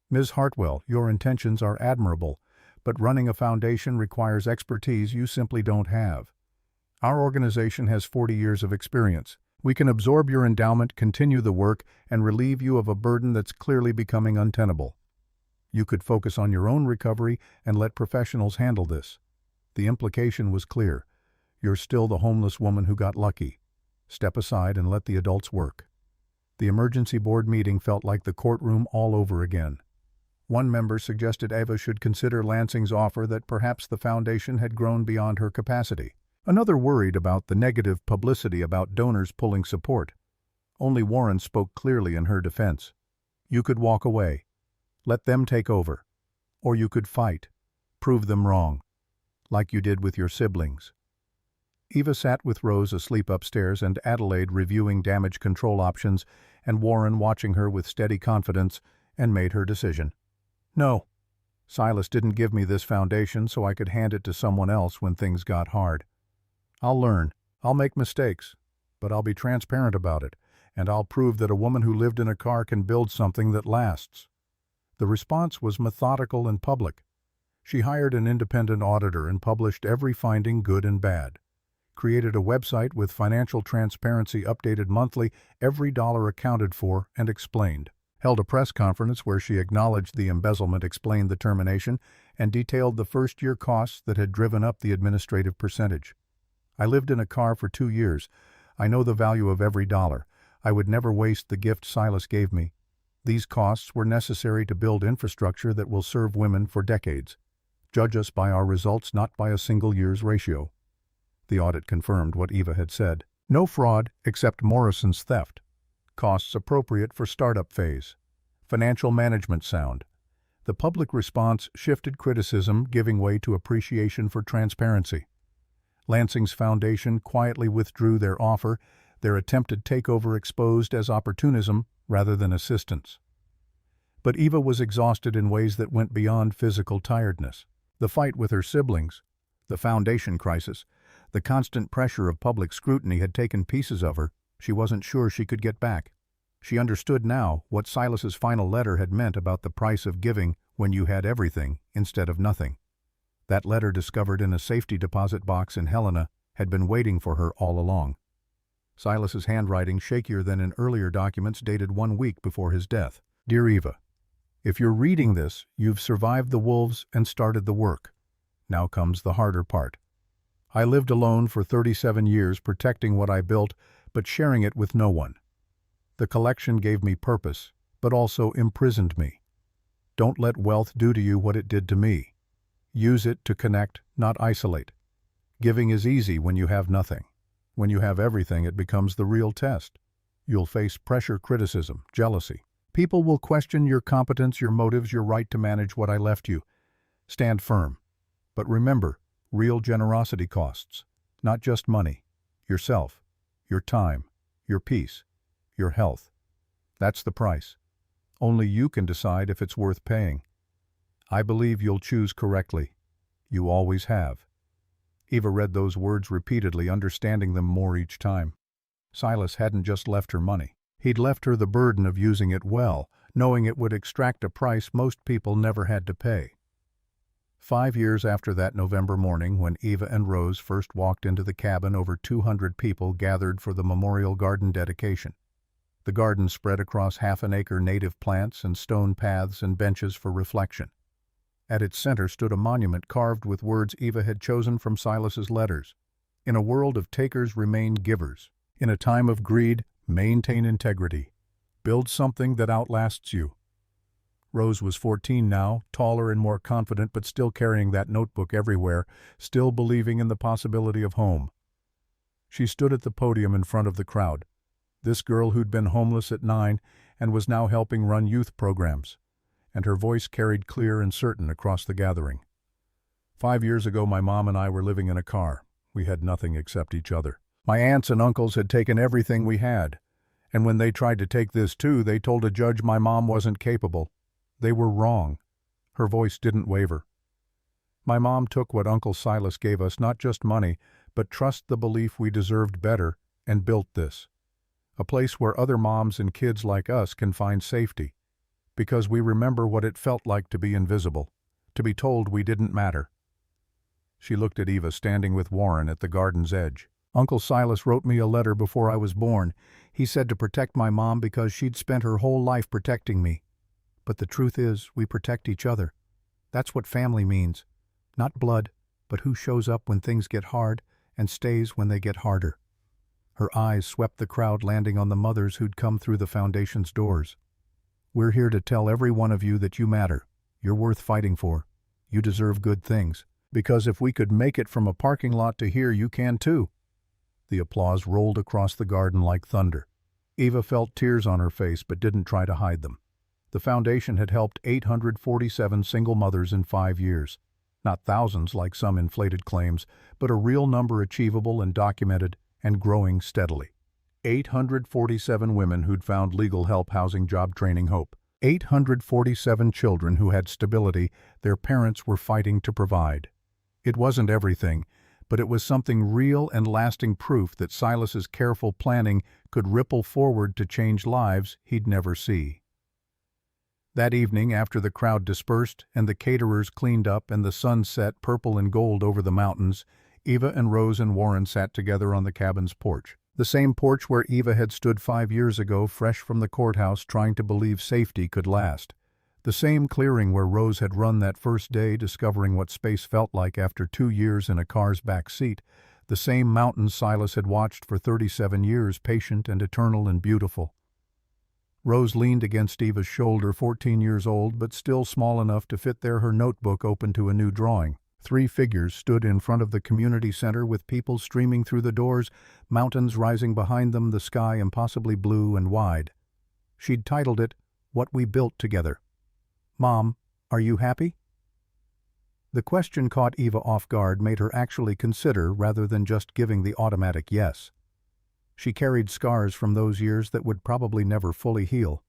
"Ms. Hartwell, your intentions are admirable, but running a foundation requires expertise you simply don't have. Our organization has 40 years of experience. We can absorb your endowment, continue the work, and relieve you of a burden that's clearly becoming untenable. You could focus on your own recovery and let professionals handle this." The implication was clear. You're still the homeless woman who got lucky. Step aside and let the adults work. The emergency board meeting felt like the courtroom all over again. One member suggested Eva should consider Lansing's offer, that perhaps the foundation had grown beyond her capacity. Another worried about the negative publicity about donors pulling support. Only Warren spoke clearly in her defense. You could walk away. Let them take over. Or you could fight. Prove them wrong. Like you did with your siblings. Eva sat with Rose asleep upstairs and Adelaide reviewing damage control options, and Warren watching her with steady confidence, and made her decision. No. Silas didn't give me this foundation so I could hand it to someone else when things got hard. I'll learn. I'll make mistakes. But I'll be transparent about it, and I'll prove that a woman who lived in a car can build something that lasts. The response was methodical and public. She hired an independent auditor and published every finding, good and bad. Created a website with financial transparency updated monthly, every dollar accounted for and explained. held a press conference where she acknowledged the embezzlement, explained the termination, and detailed the first-year costs that had driven up the administrative percentage. "I lived in a car for 2 years. I know the value of every dollar. I would never waste the gift Silas gave me. These costs were necessary to build infrastructure that will serve women for decades. Judge us by our results, not by a single year's ratio." The audit confirmed what Eva had said. No fraud except Morrison's theft. Costs appropriate for startup phase. Financial management sound. The public response shifted criticism, giving way to appreciation for transparency. Lansing's foundation quietly withdrew their offer, their attempted takeover exposed as opportunism rather than assistance. But Eva was exhausted in ways that went beyond physical tiredness. The fight with her siblings, the foundation crisis, the constant pressure of public scrutiny had taken pieces of her she wasn't sure she could get back. She understood now what Silas's final letter had meant about the price of giving when you had everything instead of nothing. That letter, discovered in a safety deposit box in Helena, had been waiting for her all along. Silas's handwriting, shakier than in earlier documents, dated 1 week before his death. "Dear Eva, if you're reading this, you've survived the wolves and started the work. Now comes the harder part. I lived alone for 37 years, protecting what I built, but sharing it with no one. The collection gave me purpose, but also imprisoned me. Don't let wealth do to you what it did to me. Use it to connect, not isolate. Giving is easy when you have nothing. When you have everything, it becomes the real test. You'll face pressure, criticism, jealousy. People will question your competence, your motives, your right to manage what I left you. Stand firm. But remember, real generosity costs. Not just money. Yourself. Your time. Your peace. Your health. That's the price. Only you can decide if it's worth paying. I believe you'll choose correctly. You always have." Eva read those words repeatedly, understanding them more each time. Silas hadn't just left her money. He'd left her the burden of using it well, knowing it would extract a price most people never had to pay. 5 years after that November morning when Eva and Rose first walked into the cabin, over 200 people gathered for the memorial garden dedication. The garden spread across half an acre, native plants and stone paths and benches for reflection. At its center stood a monument carved with words Eva had chosen from Silas's letters. "In a world of takers, remain givers. In a time of greed, maintain integrity. Build something that outlasts you." Rose was 14 now, taller and more confident, but still carrying that notebook everywhere, still believing in the possibility of home. She stood at the podium in front of the crowd. This girl who'd been homeless at 9 and was now helping run youth programs. And her voice carried clear and certain across the gathering. "5 years ago, my mom and I were living in a car. We had nothing except each other. My aunts and uncles had taken everything we had. And when they tried to take this too, they told a judge my mom wasn't capable. They were wrong." Her voice didn't waver. "My mom took what Uncle Silas gave us, not just money, but trust, the belief we deserved better, and built this. A place where other moms and kids like us can find safety. Because we remember what it felt like to be invisible, to be told we didn't matter." She looked at Eva standing with Warren at the garden's edge. "Uncle Silas wrote me a letter before I was born. He said to protect my mom because she'd spent her whole life protecting me. But the truth is, we protect each other. That's what family means. Not blood, but who shows up when things get hard and stays when they get harder." Her eyes swept the crowd, landing on the mothers who'd come through the foundation's doors. "We're here to tell every one of you that you matter. You're worth fighting for. You deserve good things. Because if we could make it from a parking lot to here, you can too." The applause rolled across the garden like thunder. Eva felt tears on her face but didn't try to hide them. The foundation had helped 847 single mothers in 5 years. Not thousands like some inflated claims, but a real number, achievable and documented, and growing steadily. 847 women who'd found legal help, housing, job training, hope. 847 children who had stability their parents were fighting to provide. It wasn't everything, but it was something real and lasting, proof that Silas's careful planning could ripple forward to change lives he'd never see. That evening, after the crowd dispersed and the caterers cleaned up and the sun set purple and gold over the mountains, Eva and Rose and Warren sat together on the cabin's porch. The same porch where Eva had stood 5 years ago, fresh from the courthouse, trying to believe safety could last. The same clearing where Rose had run that first day, discovering what space felt like after 2 years in a car's back seat. The same mountain Silas had watched for 37 years, patient and eternal and beautiful. Rose leaned against Eva's shoulder, 14 years old, but still small enough to fit there, her notebook open to a new drawing. 3 figures stood in front of the community center with people streaming through the doors, mountains rising behind them, the sky impossibly blue and wide. She'd titled it, "What We Built Together." "Mom, are you happy?" The question caught Eva off guard, made her actually consider rather than just giving the automatic yes. She carried scars from those years that would probably never fully heal.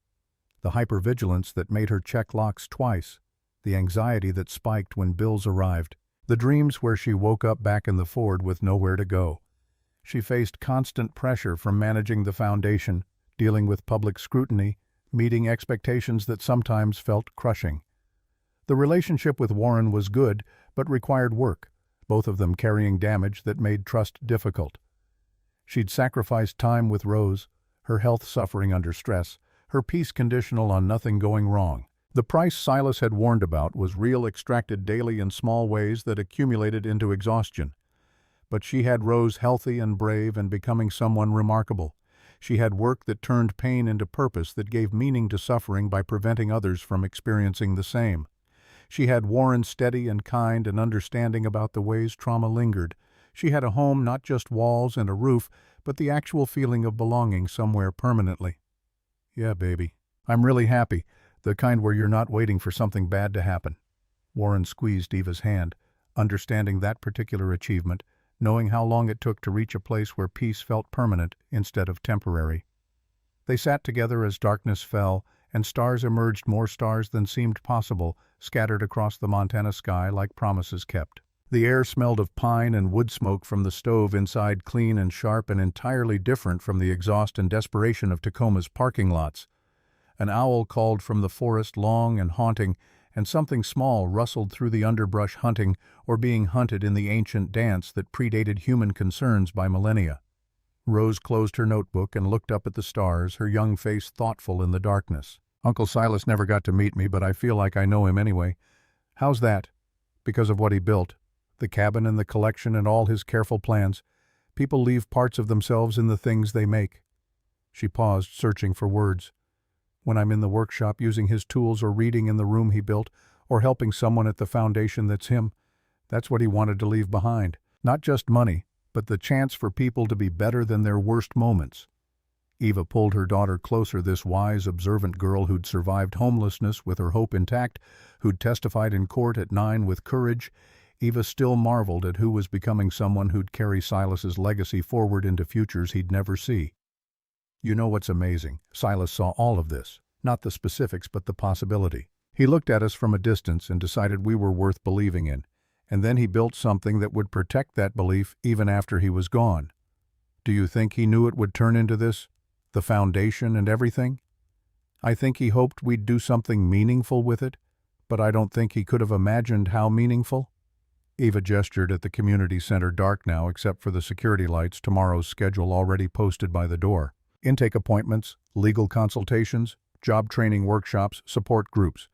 The hypervigilance that made her check locks twice, the anxiety that spiked when bills arrived, the dreams where she woke up back in the Ford with nowhere to go. She faced constant pressure from managing the foundation, dealing with public scrutiny, meeting expectations that sometimes felt crushing. The relationship with Warren was good, but required work, both of them carrying damage that made trust difficult. She'd sacrificed time with Rose, her health suffering under stress, her peace conditional on nothing going wrong. The price Silas had warned about was real, extracted daily in small ways that accumulated into exhaustion. But she had Rose healthy and brave and becoming someone remarkable. She had work that turned pain into purpose, that gave meaning to suffering by preventing others from experiencing the same. She had Warren steady and kind and understanding about the ways trauma lingered. She had a home, not just walls and a roof, but the actual feeling of belonging somewhere permanently. "Yeah, baby. I'm really happy. The kind where you're not waiting for something bad to happen." Warren squeezed Eva's hand, understanding that particular achievement, knowing how long it took to reach a place where peace felt permanent instead of temporary. They sat together as darkness fell, and stars emerged, more stars than seemed possible, scattered across the Montana sky like promises kept. The air smelled of pine and wood smoke from the stove inside, clean and sharp and entirely different from the exhaust and desperation of Tacoma's parking lots. An owl called from the forest, long and haunting, and something small rustled through the underbrush, hunting or being hunted in the ancient dance that predated human concerns by millennia. Rose closed her notebook and looked up at the stars, her young face thoughtful in the darkness. "Uncle Silas never got to meet me, but I feel like I know him anyway." "How's that?" "Because of what he built. The cabin and the collection and all his careful plans. People leave parts of themselves in the things they make." She paused, searching for words. "When I'm in the workshop using his tools or reading in the room he built or helping someone at the foundation that's him, that's what he wanted to leave behind. Not just money, but the chance for people to be better than their worst moments." Eva pulled her daughter closer, this wise, observant girl who'd survived homelessness with her hope intact, who'd testified in court at 9 with courage. Eva still marveled at who was becoming someone who'd carry Silas's legacy forward into futures he'd never see. "You know what's amazing? Silas saw all of this. Not the specifics, but the possibility. He looked at us from a distance and decided we were worth believing in. And then he built something that would protect that belief even after he was gone. Do you think he knew it would turn into this? The foundation and everything? I think he hoped we'd do something meaningful with it, but I don't think he could have imagined how meaningful." Eva gestured at the community center, dark now except for the security lights, tomorrow's schedule already posted by the door. Intake appointments, legal consultations, job training workshops, support groups.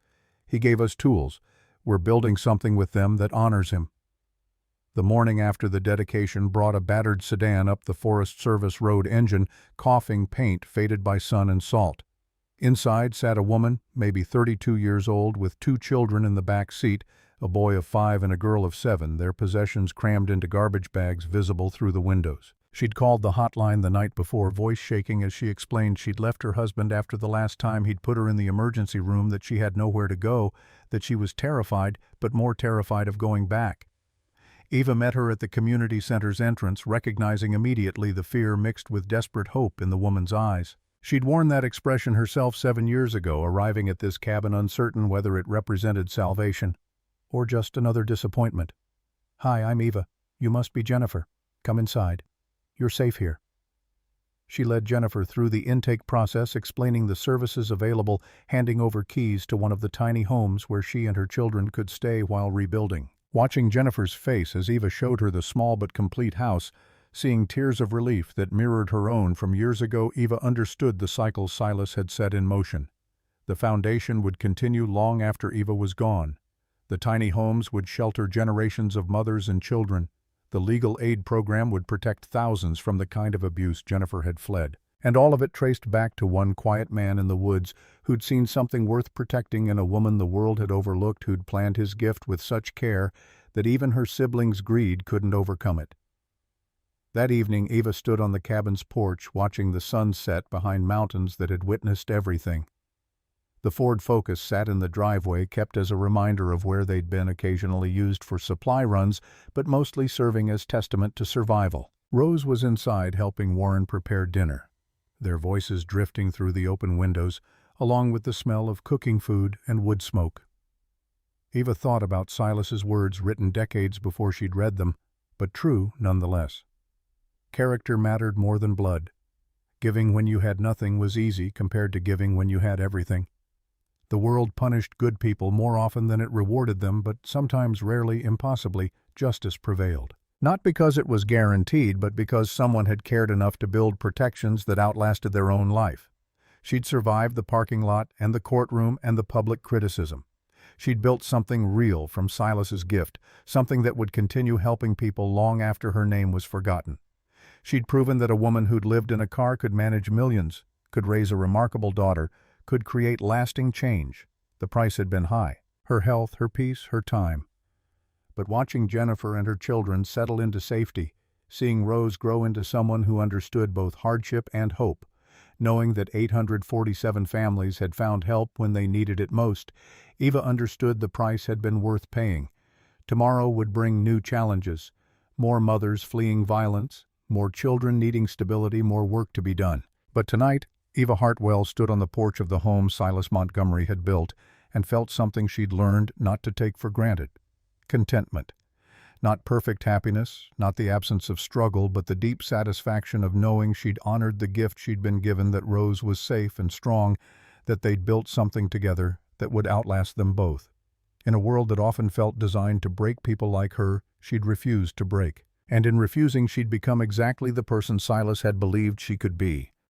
He gave us tools. We're building something with them that honors him. The morning after the dedication brought a battered sedan up the Forest Service road, engine coughing, paint faded by sun and salt. Inside sat a woman, maybe 32 years old, with 2 children in the back seat, a boy of 5 and a girl of 7, their possessions crammed into garbage bags visible through the windows. She'd called the hotline the night before, voice shaking as she explained she'd left her husband after the last time he'd put her in the emergency room, that she had nowhere to go, that she was terrified, but more terrified of going back. Eva met her at the community center's entrance, recognizing immediately the fear mixed with desperate hope in the woman's eyes. She'd worn that expression herself 7 years ago, arriving at this cabin uncertain whether it represented salvation or just another disappointment. "Hi, I'm Eva. You must be Jennifer. Come inside. You're safe here." She led Jennifer through the intake process, explaining the services available, handing over keys to one of the tiny homes where she and her children could stay while rebuilding. Watching Jennifer's face as Eva showed her the small but complete house, Seeing tears of relief that mirrored her own from years ago, Eva understood the cycle Silas had set in motion. The foundation would continue long after Eva was gone. The tiny homes would shelter generations of mothers and children. The legal aid program would protect thousands from the kind of abuse Jennifer had fled. And all of it traced back to one quiet man in the woods who'd seen something worth protecting in a woman the world had overlooked, who'd planned his gift with such care that even her siblings' greed couldn't overcome it. That evening, Eva stood on the cabin's porch watching the sun set behind mountains that had witnessed everything. The Ford Focus sat in the driveway, kept as a reminder of where they'd been, occasionally used for supply runs, but mostly serving as testament to survival. Rose was inside helping Warren prepare dinner, their voices drifting through the open windows, along with the smell of cooking food and wood smoke. Eva thought about Silas's words written decades before she'd read them, but true nonetheless. Character mattered more than blood. Giving when you had nothing was easy compared to giving when you had everything. The world punished good people more often than it rewarded them, but sometimes, rarely, impossibly, justice prevailed. Not because it was guaranteed, but because someone had cared enough to build protections that outlasted their own life. She'd survived the parking lot and the courtroom and the public criticism. She'd built something real from Silas's gift, something that would continue helping people long after her name was forgotten. She'd proven that a woman who'd lived in a car could manage millions, could raise a remarkable daughter, could create lasting change. The price had been high: her health, her peace, her time. But watching Jennifer and her children settle into safety, seeing Rose grow into someone who understood both hardship and hope, knowing that 847 families had found help when they needed it most, Eva understood the price had been worth paying. Tomorrow would bring new challenges: more mothers fleeing violence, more children needing stability, more work to be done. But tonight, Eva Hartwell stood on the porch of the home Silas Montgomery had built and felt something she'd learned not to take for granted: contentment. Not perfect happiness, not the absence of struggle, but the deep satisfaction of knowing she'd honored the gift she'd been given, that Rose was safe and strong, that they'd built something together that would outlast them both. In a world that often felt designed to break people like her, she'd refused to break. And in refusing, she'd become exactly the person Silas had believed she could be.